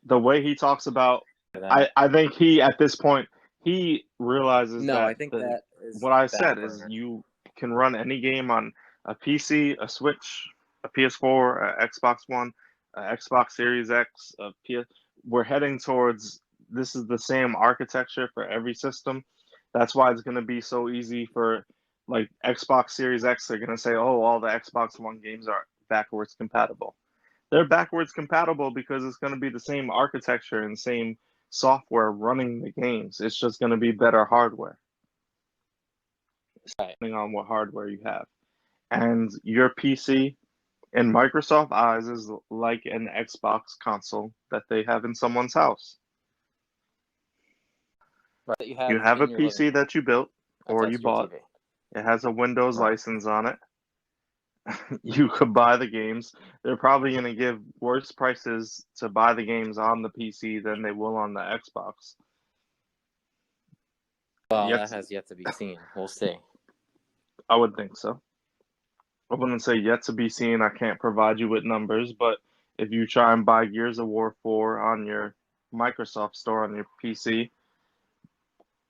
The way he talks about, I think he at this point he realizes No, that I think that is what I said back is burner. you can run any game on a PC, a Switch, a PS4, a Xbox One, a Xbox Series X, a PS. We're heading towards this is the same architecture for every system. That's why it's going to be so easy for like Xbox Series X. They're going to say, oh, all the Xbox One games are backwards compatible. They're backwards compatible because it's going to be the same architecture and same software running the games. It's just going to be better hardware, Right. depending on what hardware you have. And your PC, in Microsoft eyes, is like an Xbox console that they have in someone's house. Right. That you You have have a in your living PC room that you built or you attached to your bought. TV. It has a Windows Right. license on it. You could buy the games. They're probably going to give worse prices to buy the games on the PC than they will on the Xbox. Well, Yet, that has yet to be seen. We'll see. I would think so. I wouldn't say yet to be seen. I can't provide you with numbers, but if you try and buy Gears of War 4 on your Microsoft store on your PC,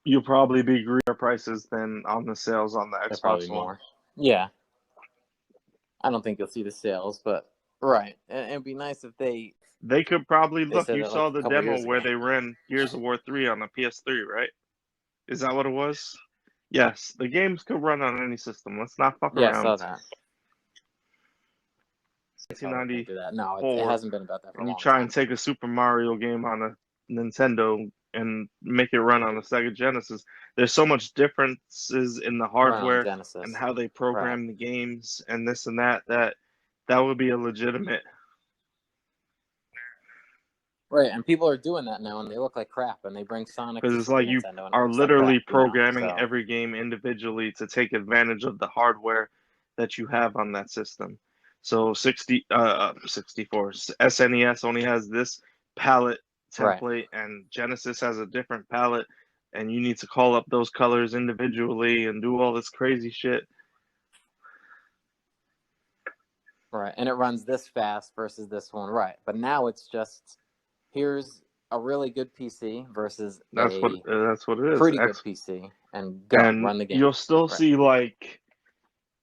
you'll probably be greater prices than on the sales on the They're Xbox probably One. more. Yeah. I don't think you'll see the sales, but right. And it'd be nice if they They could probably look. said You that like saw a the couple demo years ago. where they ran Gears of War 3 on the PS3, right? Is that what it was? Yes, the games could run on any system. Let's not fuck Yeah, I saw around. that. I saw they can't do 1994, that. No, it hasn't been about that for a and you long try and time. take a Super Mario game on a Nintendo and make it run on a Sega Genesis. There's so much differences in the Run on hardware and Genesis. how they Right. program the games and this and that would be a legitimate Right, and people are doing that now, and they look like crap, and they bring Sonic because to it's Super like you Nintendo, and it are looks like literally crap, you know? programming So, every game individually to take advantage of the hardware that you have on that system. So 64 SNES only has this palette right, template, and Genesis has a different palette, and you need to call up those colors individually and do all this crazy shit. right, and it runs this fast versus this one, right? But now it's just here's a really good PC versus a That's what it is. pretty good PC, and go And run the game, you'll still right? see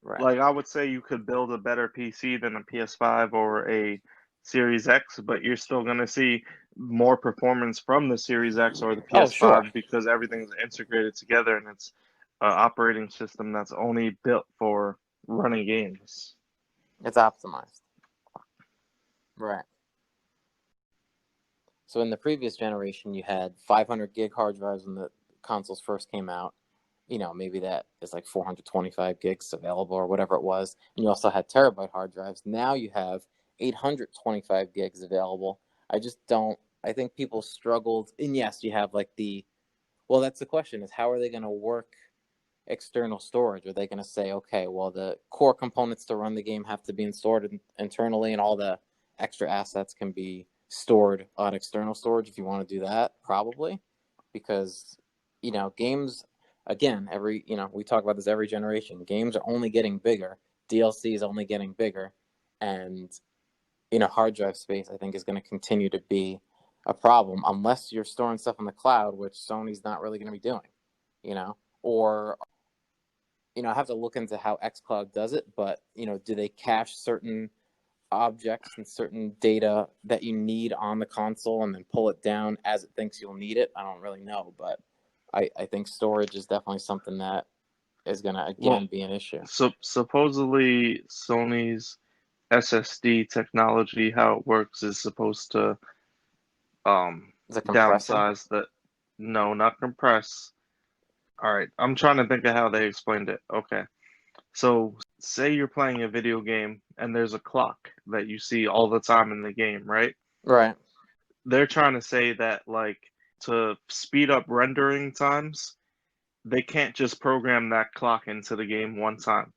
Right. like I would say you could build a better PC than a PS5 or a Series X, but you're still going to see more performance from the Series X or the Oh, sure, PS5 because everything's integrated together and it's an operating system that's only built for running games. it's optimized, right? So in the previous generation, you had 500 gig hard drives when the consoles first came out. You know, maybe that is like 425 gigs available or whatever it was. And you also had terabyte hard drives. Now you have 825 gigs available. I just don't, I think people struggled. And yes, you have like well, that's the question is how are they going to work external storage? Are they going to say, okay, well, the core components to run the game have to be stored internally and all the extra assets can be stored on external storage if you want to do that? Probably. Because, you know, games, again, we talk about this every generation. Games are only getting bigger. DLC is only getting bigger. And, hard drive space, I think, is going to continue to be a problem unless you're storing stuff in the cloud, which Sony's not really going to be doing, or I have to look into how xCloud does it, but do they cache certain objects and certain data that you need on the console and then pull it down as it thinks you'll need it? I don't really know, but I think storage is definitely something that is going to Well, again be an issue. so supposedly Sony's SSD technology, how it works, is supposed to Is it compressing? downsize the no, not compress. All right, I'm trying to think of how they explained it. Okay. So, say you're playing a video game and there's a clock that you see all the time in the game, right? Right. They're trying to say that, like, to speed up rendering times, they can't just program that clock into the game one time.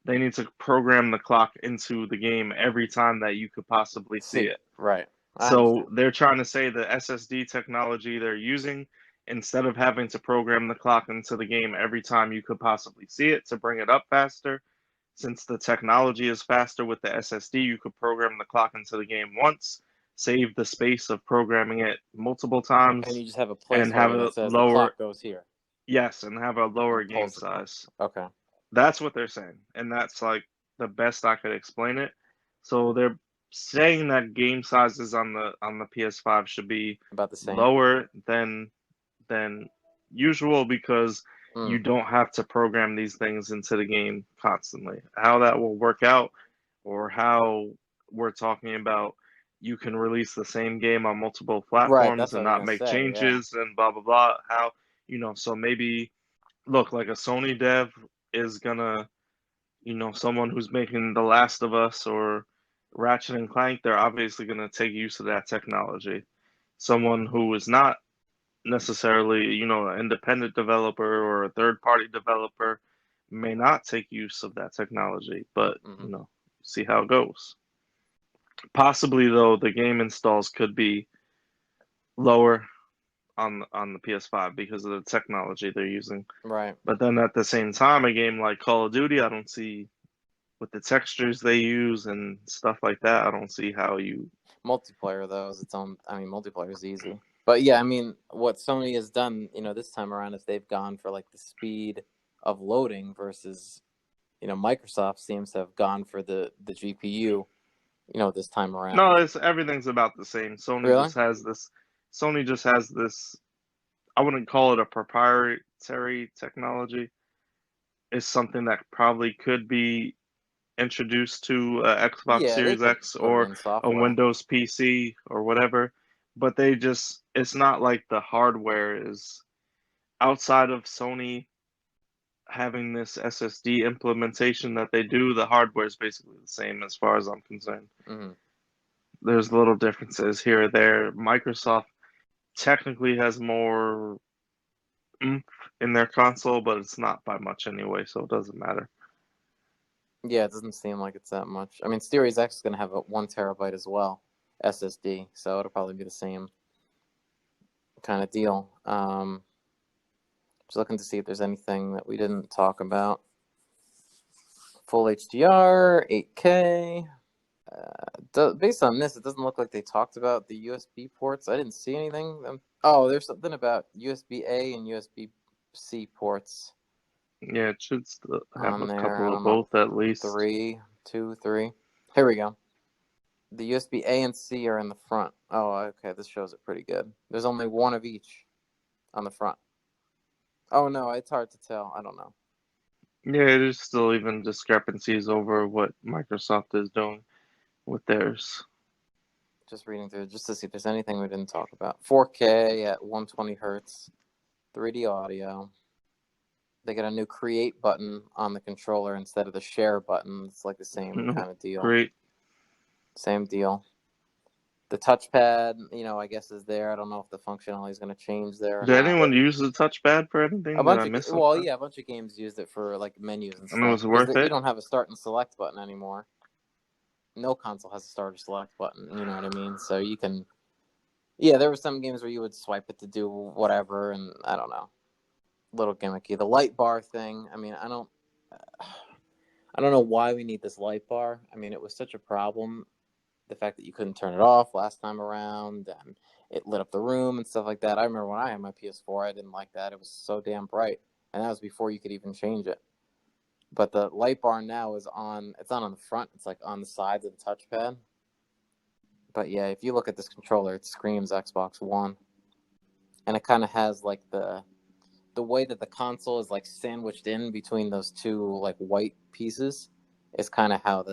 They need to program the clock into the game every time that you could possibly see See, it. right. I So understand. they're trying to say the SSD technology they're using, instead of having to program the clock into the game every time you could possibly see it to bring it up faster, since the technology is faster with the SSD, you could program the clock into the game once, save the space of programming it multiple And times, you just have a and have placeholder a that says the lower, clock goes here yes, and have a lower and game pulls the clock. size. Okay. That's what they're saying, and that's like the best I could explain it. So they're saying that game sizes on the PS5 should be About the same. lower than usual because you Mm. don't have to program these things into the game constantly. How that will work out, or how we're talking about you can release the same game on multiple Right. platforms That's what and I was not gonna make say. Yeah. changes and blah blah blah. How, so maybe look like a Sony dev is gonna, someone who's making The Last of Us or Ratchet and Clank, they're obviously gonna take use of that technology. Someone who is not necessarily, an independent developer or a third party developer may not take use of that technology, but, Mm-hmm. see how it goes. Possibly, though, the game installs could be lower on the PS5 because of the technology they're using. Right. But then at the same time, a game like Call of Duty, I don't see with the textures they use and stuff like that, I don't see how you. Multiplayer though is its own. I mean, multiplayer is easy. But yeah, I mean, what Sony has done, this time around is they've gone for like the speed of loading versus, Microsoft seems to have gone for the GPU, this time around. No, it's everything's about the same. Really? Sony just has this, I wouldn't call it a proprietary technology. It's something that probably could be introduced to Xbox Yeah, they Series could X put it or in a software. Windows PC or whatever, but it's not like the hardware is outside of Sony having this SSD implementation that they do, the hardware is basically the same as far as I'm concerned. Mm-hmm. there's little differences here or there. Microsoft technically has more oomph in their console, but it's not by much anyway, so it doesn't matter. Yeah, it doesn't seem like it's that much. I mean, Series X is going to have a 1 terabyte as well, SSD, so it'll probably be the same kind of deal. Just looking to see if there's anything that we didn't talk about. Full HDR, 8K. Based on this, it doesn't look like they talked about the USB ports. I didn't see anything. Oh, there's something about USB-A and USB-C ports. Yeah, it should have on a there. couple I of don't know, both at least. 3, 2, 3. Here we go. The USB-A and C are in the front. Oh, okay, this shows it pretty good. There's only one of each on the front. Oh no, it's hard to tell. I don't know. Yeah, there's still even discrepancies over what Microsoft is doing with theirs. Just reading through just to see if there's anything we didn't talk about. 4K at 120 hertz, 3D audio. They got a new create button on the controller instead of the share button. It's like the same kind of deal. Great. Same deal. The touchpad, I guess is there. I don't know if the functionality is going to change there or Did not. anyone use the touchpad for anything? A Did bunch I of miss something? yeah, a bunch of games used it for like menus and And it stuff was because worth you it? don't have a start and select button anymore. No console has a start or select button. You know what I mean? So you can, yeah, there were some games where you would swipe it to do whatever, and I don't know, little gimmicky. The light bar thing. I mean, I don't know why we need this light bar. I mean, it was such a problem. The fact that you couldn't turn it off last time around, and it lit up the room and stuff like that. I remember when I had my PS4, I didn't like that. It was so damn bright, and that was before you could even change it. But the light bar now is on. It's not on the front. It's like on the sides of the touchpad. But yeah, if you look at this controller, it screams Xbox One, and it kind of has like the way that the console is like sandwiched in between those two like white pieces is kind of how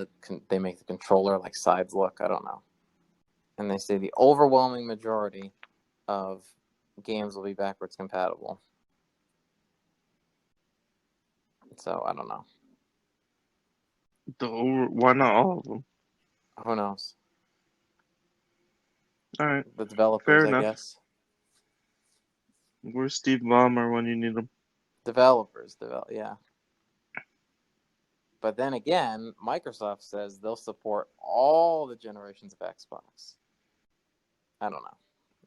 they make the controller like sides look. I don't know. And they say the overwhelming majority of games will be backwards compatible. So I don't know. Why not all of them? Who knows? All right, The developers, fair I enough. guess. Where's Steve Ballmer when you need him? Developers, yeah. But then again, Microsoft says they'll support all the generations of Xbox. I don't know.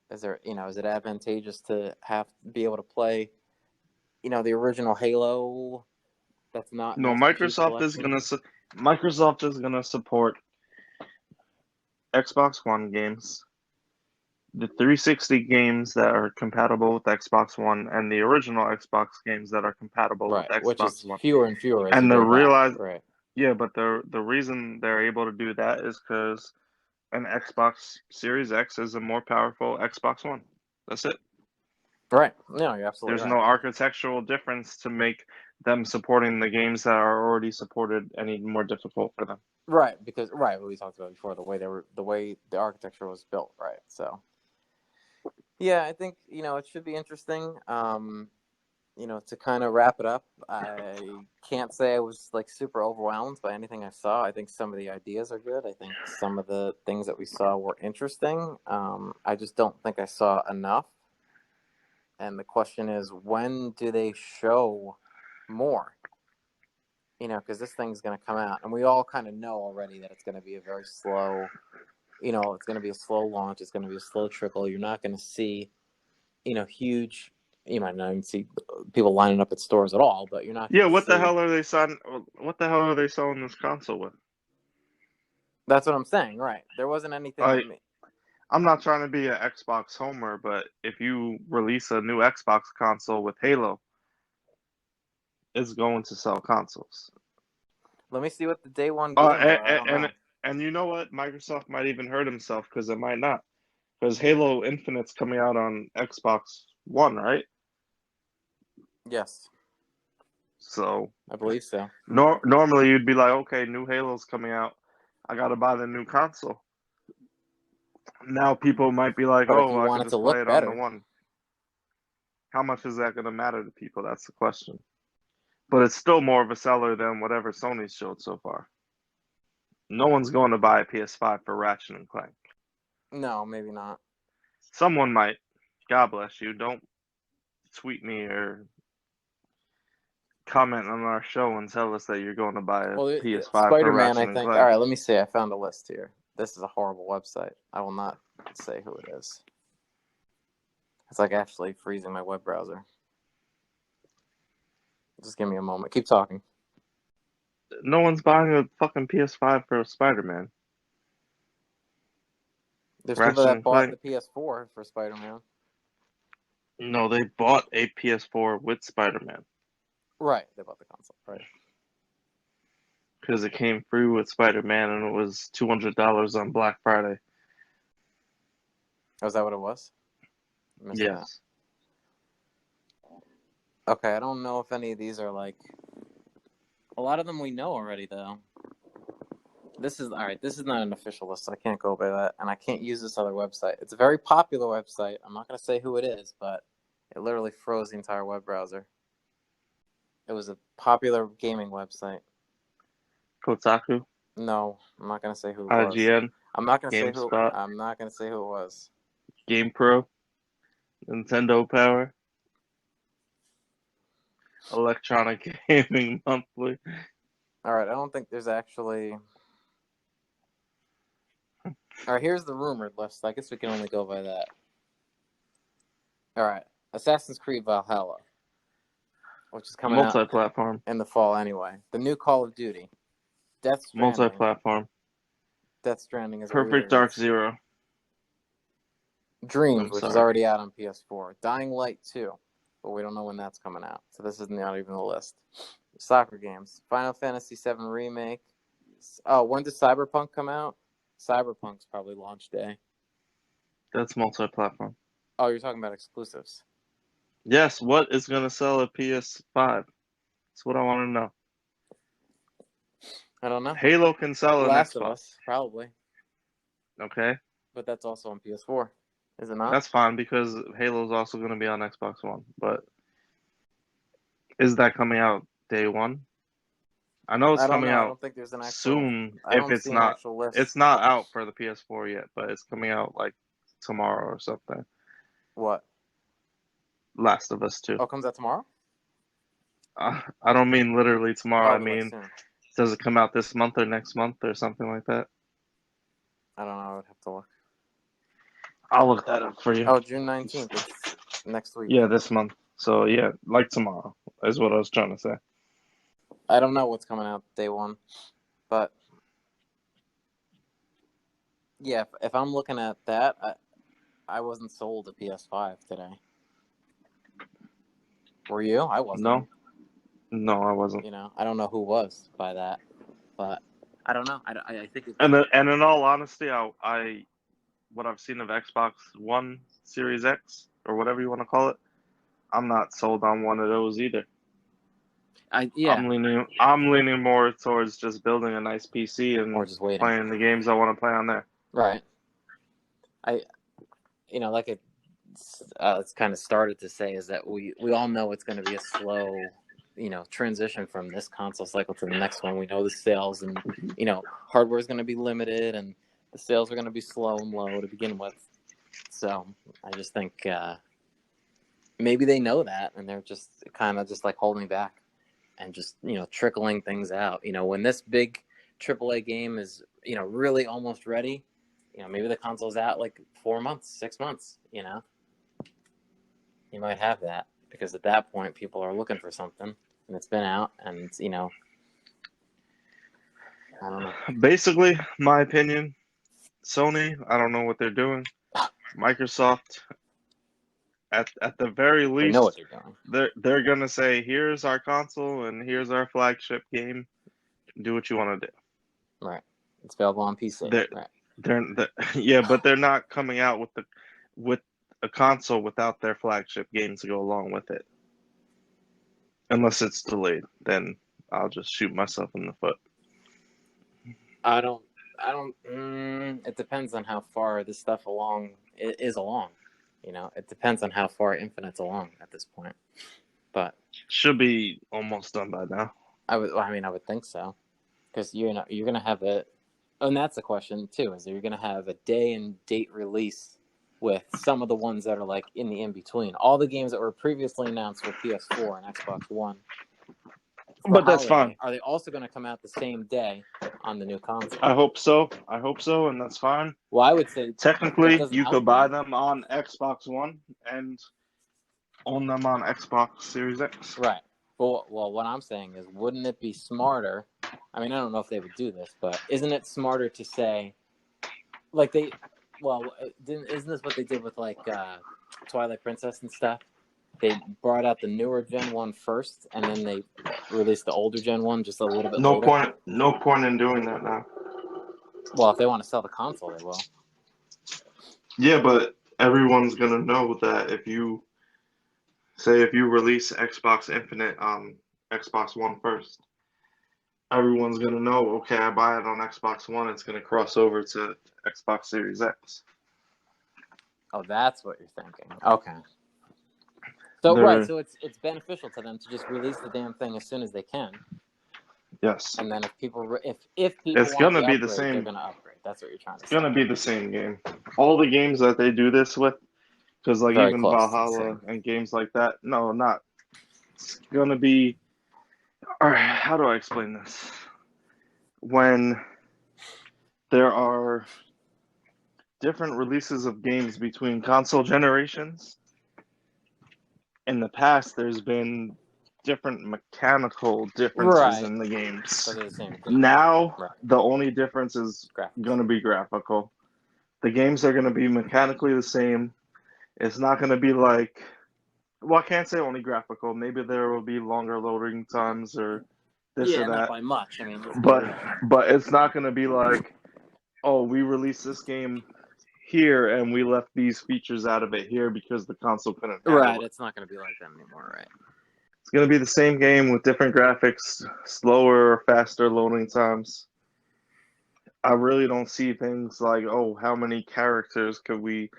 Is it advantageous to be able to play, the original Halo that's not No, Master Chief Microsoft is Collection? gonna support Xbox One games, the 360 games that are compatible with Xbox One, and the original Xbox games that are compatible with Right, which Xbox is One. fewer and fewer as you And go back. Right. but the reason they're able to do that is because an Xbox Series X is a more powerful Xbox One. That's it. Right. No, you're absolutely There's right. no architectural difference to make them supporting the games that are already supported any more difficult for them. Right, because what we talked about before, the way the architecture was built, right? So, yeah, I think it should be interesting. To kind of wrap it up, I can't say I was like super overwhelmed by anything I saw. I think some of the ideas are good. I think some of the things that we saw were interesting. I just don't think I saw enough. And the question is, when do they show more? Because this thing's going to come out, and we all kind of know already that it's going to be a very slow, it's going to be a slow launch. It's going to be a slow trickle. You're not going to see, huge. You might not even see people lining up at stores at all, but you're not going Yeah, to what the see. hell are they selling? What the hell are they selling this console with? That's what I'm saying, right? There wasn't anything that Like, I'm not trying to be an Xbox homer, but if you release a new Xbox console with Halo, it's going to sell consoles. Let me see what the day one Uh, games are. I and, don't and know. and you know what? Microsoft might even hurt himself because it might not. Because Halo Infinite's coming out on Xbox One, right? Yes, So I believe so. normally you'd be like, okay, new Halo's coming out. I gotta buy the new console. Now people might be like, But if oh, you I want could it to just play look it on the better, one. How much is that gonna matter to people? That's the question. But it's still more of a seller than whatever Sony's showed so far. No one's going to buy a PS5 for Ratchet and Clank. No, maybe not. Someone might. God bless you. Don't tweet me or comment on our show and tell us that you're going to buy a Well, PS5 for Spider-Man, I Ratchet and think. All Clank. right, let me see. I found a list here. This is a horrible website. I will not say who it is. It's like actually freezing my web browser. Just give me a moment. Keep talking. No one's buying a fucking PS5 for Spider-Man. There's people Ratchet that and bought the Clank. PS4 for Spider-Man. No, they bought a PS4 with Spider-Man Right, they bought the console. Right. because it came free with Spider-Man and it was $200 on Black Friday. Oh, is that what it was? I missed that. Yes. Okay, I don't know if any of these are like. A lot of them we know already, though. This is all right. This is not an official list, so I can't go by that, and I can't use this other website. It's a very popular website. I'm not going to say who it is, but it literally froze the entire web browser. It was a popular gaming website. Kotaku, No, I'm not going to say who it was. IGN, I'm not going to say who. GameSpot, I'm not going to say who it was. GamePro, Nintendo Power, Electronic Gaming Monthly. All right, I don't think there's actually. All right, here's the rumored list. I guess we can only go by that. All right, Assassin's Creed Valhalla, which is coming out Multi-platform. in the fall anyway. The new Call of Duty, Death Stranding. Multi-platform. Death Stranding is Perfect Dark Zero. Dreams, I'm which is sorry. already out on PS4. Dying Light 2, but we don't know when that's coming out. So this is not even the list. Soccer games. Final Fantasy VII Remake. Oh, when does Cyberpunk come out? Cyberpunk's probably launch day. That's multi-platform. Oh, you're talking about exclusives. Yes, what is going to sell a PS5? That's what I want to know. I don't know. Halo can sell an Last of Xbox. Us, probably. Okay. But that's also on PS4. Is it not? That's fine because Halo's also going to be on Xbox One. But is that coming out day one? I know it's I don't coming know. I out don't think there's an actual. soon I if don't it's see an not. actual list. It's not out for the PS4 yet, but it's coming out like tomorrow or something. What? Last of Us 2. Oh, it comes out tomorrow? I don't mean literally tomorrow. Oh, I but like mean, soon. does it come out this month or next month or something like that? I don't know. I would have to look. I'll look that up for you. Oh, June 19th. It's next week. Yeah, this month. So yeah, like tomorrow is what I was trying to say. I don't know what's coming out day one, but yeah, if I'm looking at that, I wasn't sold a PS5 today. Were you? I wasn't. No, I wasn't. You know, I don't know who was by that, but I don't know. I think And in all honesty, I what I've seen of Xbox One Series X or whatever you want to call it, I'm not sold on one of those either. yeah, I'm leaning more towards just building a nice PC or and just waiting. playing the games I want to play on there. Right. Like it's kind of started to say is that we all know it's going to be a slow, transition from this console cycle to the next one. We know the sales and, hardware is going to be limited and the sales are going to be slow and low to begin with. So I just think maybe they know that and they're just kind of just like holding back and just, trickling things out. When this big AAA game is, really almost ready, maybe the console's out like 4 months, 6 months, you might have that because at that point people are looking for something and it's been out and, I don't know. Basically, my opinion, Sony, I don't know what they're doing. Microsoft, at the very They least, know what they're doing. they're gonna say, here's our console and here's our flagship game. Do what you want to do. Right. It's available on PC. They're, Right. yeah, but they're not coming out with a console without their flagship games to go along with it. Unless it's delayed, then I'll just shoot myself in the foot. I don't, it depends on how far this stuff is along. It depends on how far Infinite's along at this point. But should be almost done by now. I would think so. Because you're going to have it. And that's the question too: is you're going to have a day and date release with some of the ones that are like in the in between. All the games that were previously announced for PS4 and Xbox One for But that's holiday, fine. are they also going to come out the same day on the new console? I hope so. I hope so, and that's fine. Well, I would say that Technically, doesn't you help could you. buy them on Xbox One and own them on Xbox Series X. Right. Well, what I'm saying is, wouldn't it be smarter? I mean, I don't know if they would do this, but isn't it smarter to say, like isn't this what they did with like Twilight Princess and stuff? They brought out the newer Gen 1 first, and then they released the older Gen 1 just a little bit later. No point in doing that now. Well, if they want to sell the console, they will. Yeah, but everyone's gonna know that if you release Xbox Infinite on Xbox One first, everyone's gonna know, okay, I buy it on Xbox One, it's gonna cross over to Xbox Series X. Oh, that's what you're thinking. Okay. So so it's beneficial to them to just release the damn thing as soon as they can. Yes. And then if people It's want gonna the be upgrade, the same. they're gonna upgrade. That's what you're trying to It's say. gonna be the same game. All the games that they do this with, because like Very even close to the Valhalla same. and games like that, no, not. It's gonna be. All right, how do I explain this? When there are different releases of games between console generations, in the past there's been different mechanical differences Right. in the games. But they're the same game. Now, Right. the only difference is Graphics. going to be graphical. The games are going to be mechanically the same. It's not going to be like, well, I can't say only graphical. Maybe there will be longer loading times or this or Yeah, not that. by much. I mean, But it's not going to be like, oh, we released this game here and we left these features out of it here because the console couldn't handle right. it. It's not going to be like that anymore, right? It's going to be the same game with different graphics, slower or faster loading times. I really don't see things like, oh, how many characters could we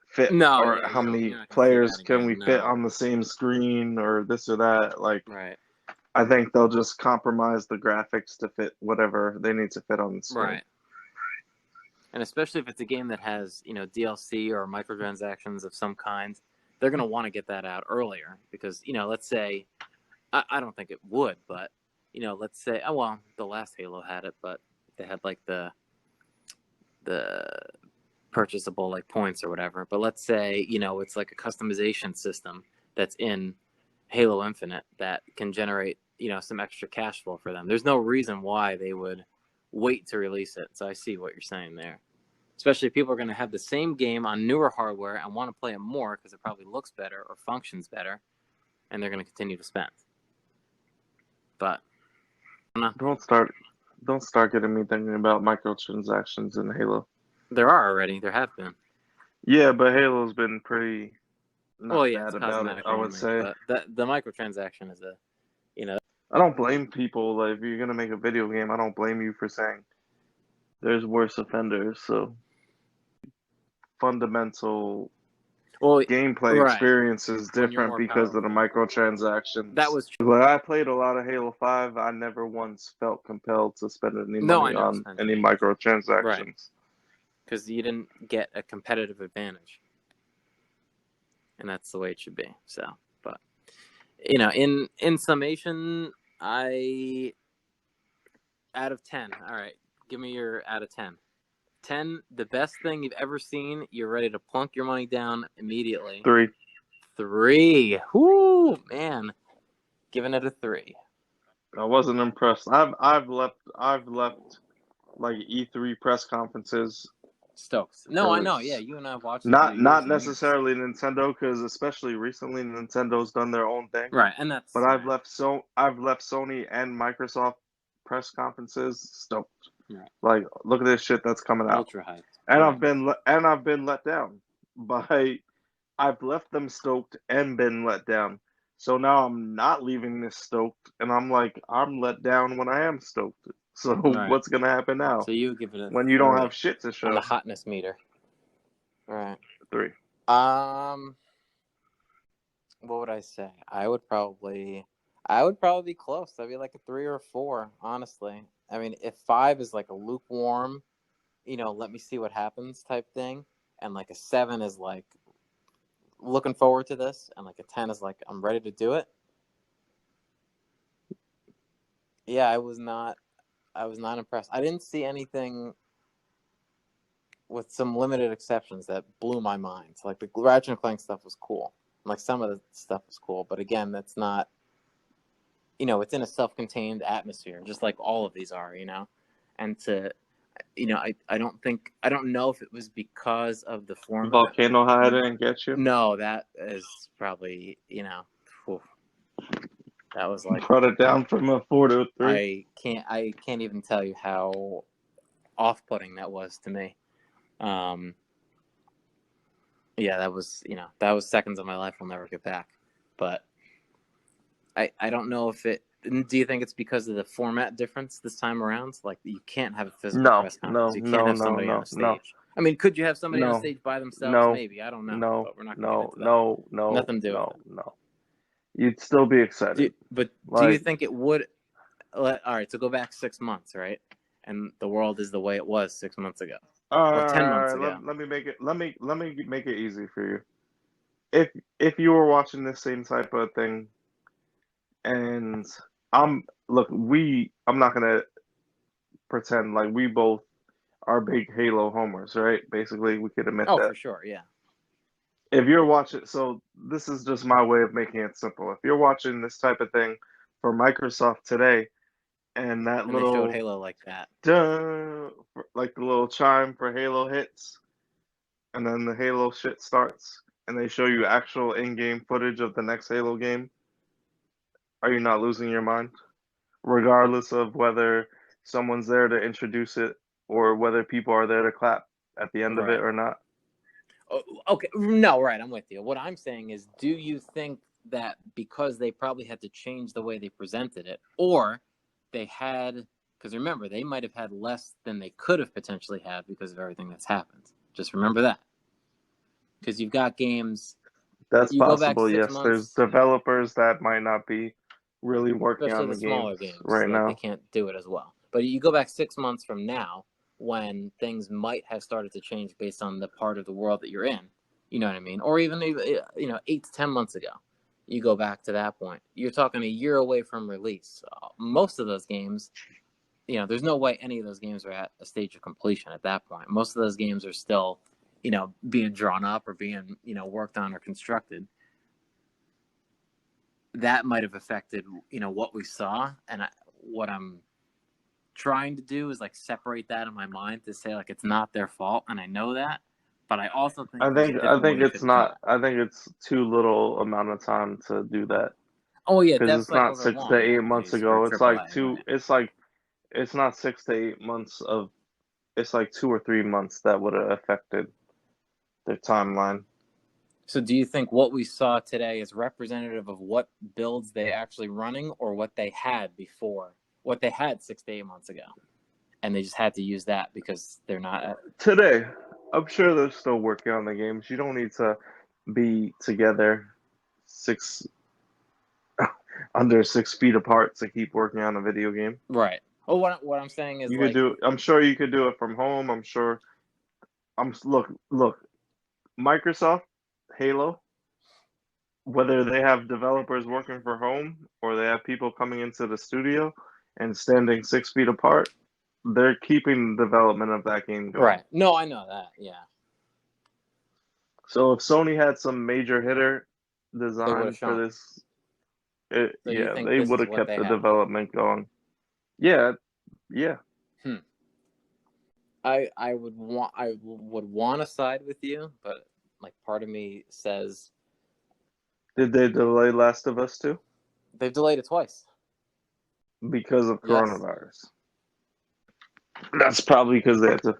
fit, No, or yeah, how you're many not going to see players that can we again. fit No. on the same screen, or this or that. Like, Right. I think they'll just compromise the graphics to fit whatever they need to fit on the screen. Right. And especially if it's a game that has, DLC or microtransactions of some kind, they're going to want to get that out earlier because, let's say, I don't think it would, but, let's say, the last Halo had it, but they had like the purchasable like points or whatever. But let's say, it's like a customization system that's in Halo Infinite that can generate, some extra cash flow for them. There's no reason why they would wait to release it. So I see what you're saying there. Especially if people are going to have the same game on newer hardware and want to play it more because it probably looks better or functions better, and they're going to continue to spend. But Don't start getting me thinking about microtransactions in Halo. there are already. There have been. Yeah, but Halo's been pretty not It's bad about it, I would only, say. but the microtransaction is I don't blame people. Like, if you're gonna make a video game, I don't blame you for saying there's worse offenders. So fundamental gameplay right. experience is When you're different more because of the powerful. microtransactions. That was true. When I played a lot of Halo 5, I never once felt compelled to spend any money on any microtransactions. Right. Because you didn't get a competitive advantage. And that's the way it should be. So, but in summation, out of 10. All right, give me your out of 10. 10, the best thing you've ever seen. You're ready to plunk your money down immediately. 3. 3. Whoo, man, giving it a 3. I wasn't impressed. I've left like E3 press conferences. Stoked. No, I know. Yeah, you and I have watched it for Not years and necessarily Nintendo, because especially recently Nintendo's done their own thing. right, and that's. But I've left Sony and Microsoft press conferences stoked. Right. Like, look at this shit that's coming out. Ultra hyped. And Right. I've been let down by. I've left them stoked and been let down. So now I'm not leaving this stoked, and I'm like, I'm let down when I am stoked. So Right. what's gonna happen now? So you give it a when you don't have shit to show on the hotness meter. Right. 3. What would I say? I I would probably be close. I'd be like a 3 or a 4, honestly. I mean, if 5 is like a lukewarm, let me see what happens type thing, and like a 7 is like looking forward to this, and like a 10 is like I'm ready to do it. Yeah, I was not impressed. I didn't see anything, with some limited exceptions, that blew my mind. Like the Ratchet and Clank stuff was cool. Like some of the stuff was cool, but again, that's not, it's in a self-contained atmosphere, just like all of these are, and to, I don't know if it was because of the format. Volcano High didn't get you? No, that is probably, whew, that was like, brought it down from a 4 to a 3. I can't even tell you how off-putting that was to me. Yeah, that was seconds of my life I'll never get back. But I don't know if it. Do you think it's because of the format difference this time around? Like, you can't have a physical press conference. You can't have somebody on a stage. I mean, could you have somebody on a stage by themselves? Maybe. I don't know. But we're not going to get into that. Nothing to do with it. No. You'd still be excited. Do you think it would? All right, so go back 6 months, right? And the world is the way it was 6 months ago. Or 10 months ago. Let me make it easy for you. If you were watching this same type of thing, and I'm not gonna pretend like we both are big Halo homers, right? Basically, we could admit that. Oh, for sure, yeah. If you're watching, so this is just my way of making it simple. If you're watching this type of thing for Microsoft today, and they showed Halo like that, like the little chime for Halo hits, and then the Halo shit starts, and they show you actual in-game footage of the next Halo game, are you not losing your mind? Regardless of whether someone's there to introduce it or whether people are there to clap at the end of it or not. Oh, okay, no, right, I'm with you. What I'm saying is, do you think that because they probably had to change the way they presented it, or they had, because remember, they might have had less than they could have potentially had because of everything that's happened. Just remember that. Because you've got games. That's possible, yes. There's developers that might not be really working on the smaller games right now. They can't do it as well. But you go back 6 months from now, when things might have started to change based on the part of the world that you're in. You know what I mean? Or even 8 to 10 months ago. You go back to that point. You're talking a year away from release. Most of those games, there's no way any of those games are at a stage of completion at that point. Most of those games are still, being drawn up or being, worked on or constructed. That might have affected, what we saw. And what I'm trying to do is like separate that in my mind to say like it's not their fault, and I know that. But I also think I think it's not. I think it's too little amount of time to do that. Oh yeah, because it's not 6 to 8 months ago. It's like two. Right? It's like it's not 6 to 8 months of. It's like 2 or 3 months that would have affected their timeline. So do you think what we saw today is representative of what builds they actually running, or what they had before? What they had 6 to 8 months ago, and they just had to use that because they're not today. I'm sure they're still working on the games. You don't need to be together under 6 feet apart to keep working on a video game. Right. Well, what I'm saying is, you could do. I'm sure you could do it from home. I'm sure. Look. Microsoft, Halo. Whether they have developers working from home or they have people coming into the studio and standing 6 feet apart, they're keeping the development of that game going. Right. No, I know that. Yeah. So if Sony had some major hitter design for this, they would have kept the development going. Yeah. I would want to side with you, but like part of me says, did they delay Last of Us 2? They've delayed it twice because of coronavirus. That's probably because they had to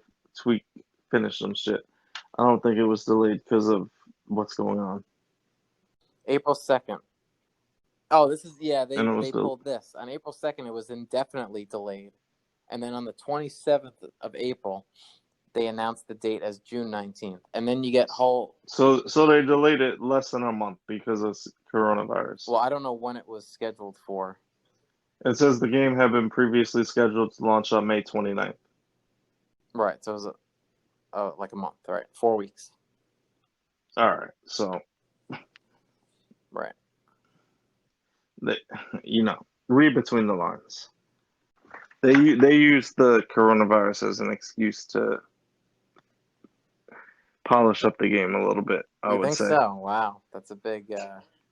finish some shit. I don't think it was delayed because of what's going on. April 2nd. Oh, this is they pulled this. On April 2nd, it was indefinitely delayed. And then on the 27th of April, they announced the date as June 19th, and then you get whole. So they delayed it less than a month because of coronavirus. Well, I don't know when it was scheduled for. It says the game had been previously scheduled to launch on May 29th. Right, so it was like a month, right? 4 weeks. All right, so Right. they, read between the lines. They use the coronavirus as an excuse to polish up the game a little bit, I You would think say. so? Wow, that's a big.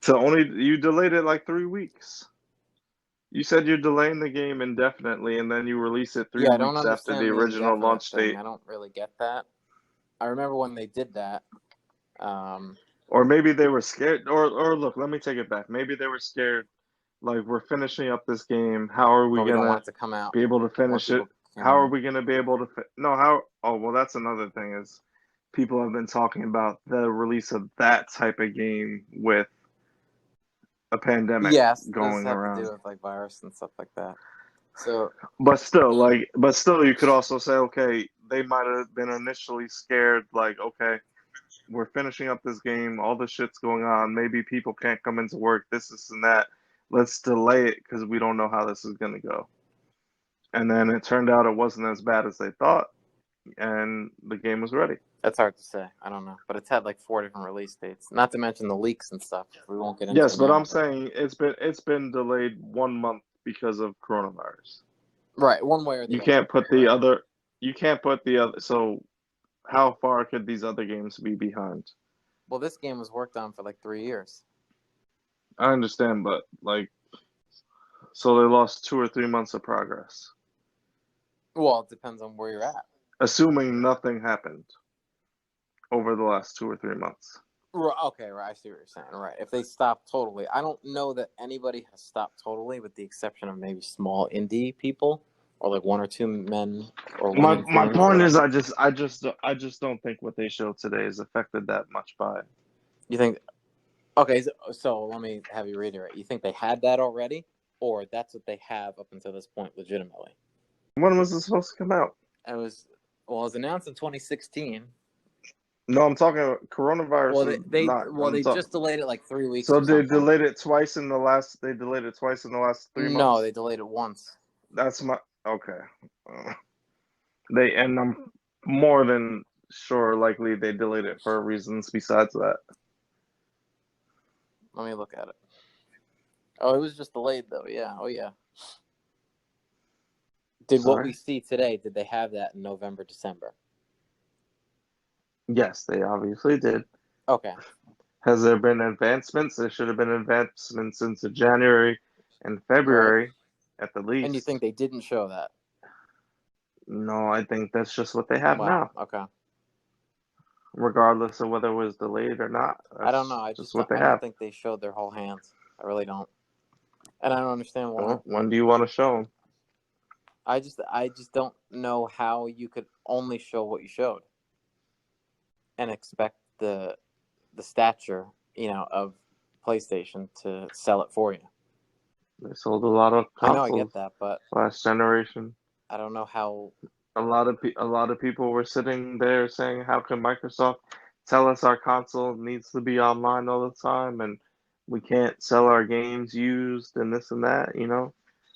So you delayed it like 3 weeks. You said you're delaying the game indefinitely, and then you release it three Yeah, I don't weeks after the understand the original indefinite launch thing. date. I don't really get that. I remember when they did that. Or maybe they were scared. Or look, let me take it back. Maybe they were scared. Like, we're finishing up this game. How are we But we don't gonna want it to come out be able to where finish it? people How are can. we gonna be able to? No, how? Oh, well, that's another thing is people have been talking about the release of that type of game with a pandemic Yes, those going have to around. do with like virus and stuff like that. So But still, you could also say, okay, they might have been initially scared, like, okay, we're finishing up this game, all the shit's going on, maybe people can't come into work, this, and that. Let's delay it because we don't know how this is gonna go. And then it turned out it wasn't as bad as they thought, and the game was ready. that's hard to say. I don't know, but it's had like 4 different release dates. Not to mention the leaks and stuff. We won't get into Yes, it but now. I'm saying it's been delayed 1 month because of coronavirus. Right, one way or the You other. can't put the Right. other. You can't put the other. So how far could these other games be behind? Well, this game was worked on for like 3 years. I understand, but like, so they lost 2 or 3 months of progress, Well, it depends on where you're at. assuming nothing happened over the last 2 or 3 months. Okay, right. I see what you're saying. Right. If they stop totally, I don't know that anybody has stopped totally, with the exception of maybe small indie people or like 1 or 2 men or women My firms or point is, whatever. I just don't think what they showed today is affected that much by it. You think? Okay, so let me have you reiterate. You think they had that already, or that's what they have up until this point, legitimately? When was it supposed to come out? It was announced in 2016. No, I'm talking about Well, coronavirus is not. they just delayed it like 3 weeks So or something. They delayed it twice in the last three No, they months. delayed it once. That's my okay. Uh, and I'm more than sure likely they delayed it for reasons besides that. Let me look at it. Oh, it was just delayed though. Yeah. Oh yeah. Did what we Sorry. see today? Did they have that in November, December? Yes, they obviously did. Okay. Has there been advancements? There should have been advancements into January and Right. February at the And you think least. they didn't show that? No, I think that's just what they have Wow. now, Okay. regardless of whether it was delayed or not. I don't know. That's I just just what don't. they I don't have. think they showed their whole hands. I really don't, and I don't understand why. Well, when do you want to show them? I just don't know how you could only show what you showed and expect the stature, of PlayStation to sell it for you. They sold a lot of I know I consoles get that, but last generation. I don't know how. A lot of people were sitting there saying, "How can Microsoft tell us our console needs to be online all the time, and we can't sell our games used and this and that?"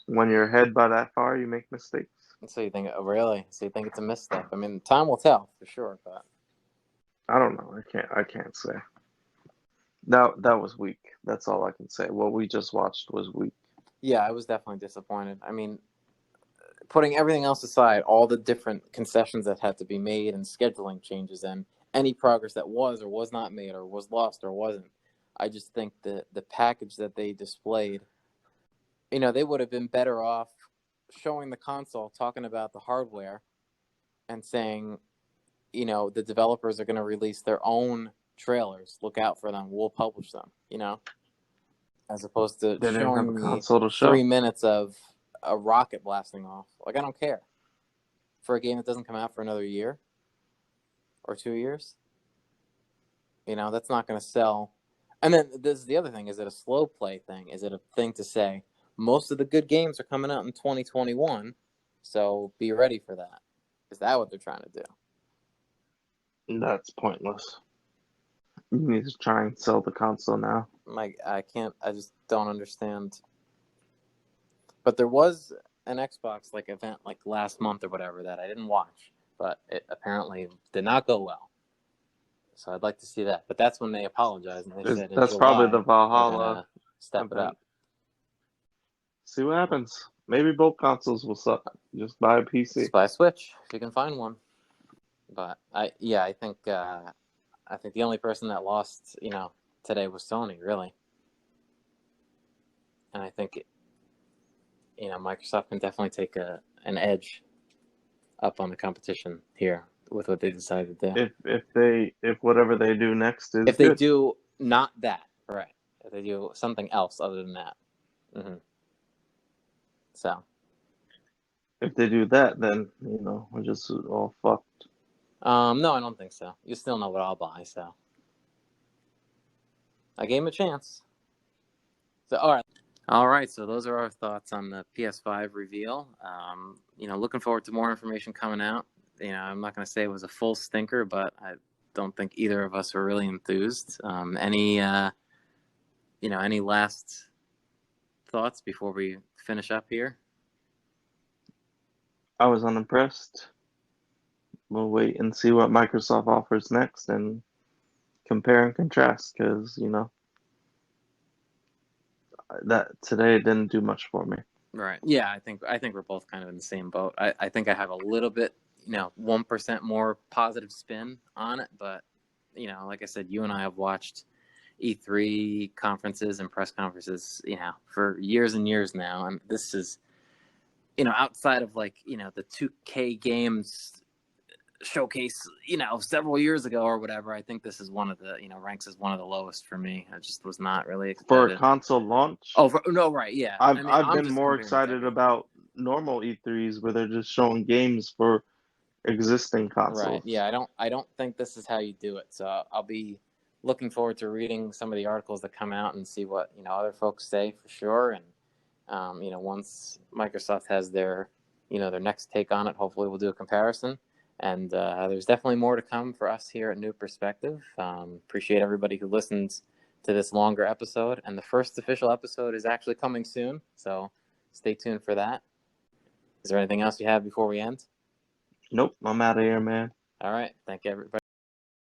When you're ahead by that far, you make mistakes. So you think, oh, really? So you think it's a misstep? I mean, time will tell for sure, but I don't know. I can't say. That was weak. That's all I can say. What we just watched was weak. yeah, I was definitely disappointed. I mean, putting everything else aside, all the different concessions that had to be made and scheduling changes and any progress that was or was not made or was lost or wasn't, I just think the package that they displayed, they would have been better off showing the console, talking about the hardware, and saying, the developers are going to release their own trailers. Look out for them. We'll publish them, as opposed to They didn't have a showing me console to 3 minutes show. of a rocket blasting off. Like, I don't care. For a game that doesn't come out for another year or 2 years, that's not going to sell. And then this is the other thing. Is it a slow play thing? Is it a thing to say, most of the good games are coming out in 2021, so be ready for that? Is that what they're trying to do? That's pointless. You need to try and sell the console now. I can't. I just don't understand. But there was an Xbox like event like last month or whatever that I didn't watch, but it apparently did not go well. So I'd like to see that. But that's when they apologized and they said in That's probably the July we're Valhalla gonna step it event. up. See what happens. Maybe both consoles will suck. Just buy a PC. Just buy a Switch if you can find one. But I think the only person that lost, today was Sony, really. And I think Microsoft can definitely take an edge up on the competition here with what they decided to do. If whatever they do next is if they good. do not that, right? If they do something else other than that, so if they do that, then we're just all fucked. no, I don't think so. You still know what I'll buy, so I gave him a chance. So all right. So those are our thoughts on the PS5 reveal. Looking forward to more information coming out. I'm not going to say it was a full stinker, but I don't think either of us were really enthused. Any last thoughts before we finish up here? I was unimpressed. We'll wait and see what Microsoft offers next and compare and contrast, because that today didn't do much for me. Right. Yeah, I think we're both kind of in the same boat. I think I have a little bit, 1% more positive spin on it, but like I said, you and I have watched E3 conferences and press conferences, for years and years now, and this is, outside of like, the 2K games showcase, several years ago or whatever, I think this is one of the, ranks as one of the lowest for me. I just was not really excited. For a console launch? Oh, no, right, yeah. I've been more excited about normal E3s where they're just showing games for existing consoles. Right, yeah, I don't think this is how you do it. So I'll be looking forward to reading some of the articles that come out and see what, other folks say for sure. And, once Microsoft has their, their next take on it, hopefully we'll do a comparison. And there's definitely more to come for us here at Newb Perspective. Appreciate everybody who listens to this longer episode. And the first official episode is actually coming soon, so stay tuned for that. Is there anything else you have before we end? Nope, I'm out of here, man. All right. Thank you, everybody.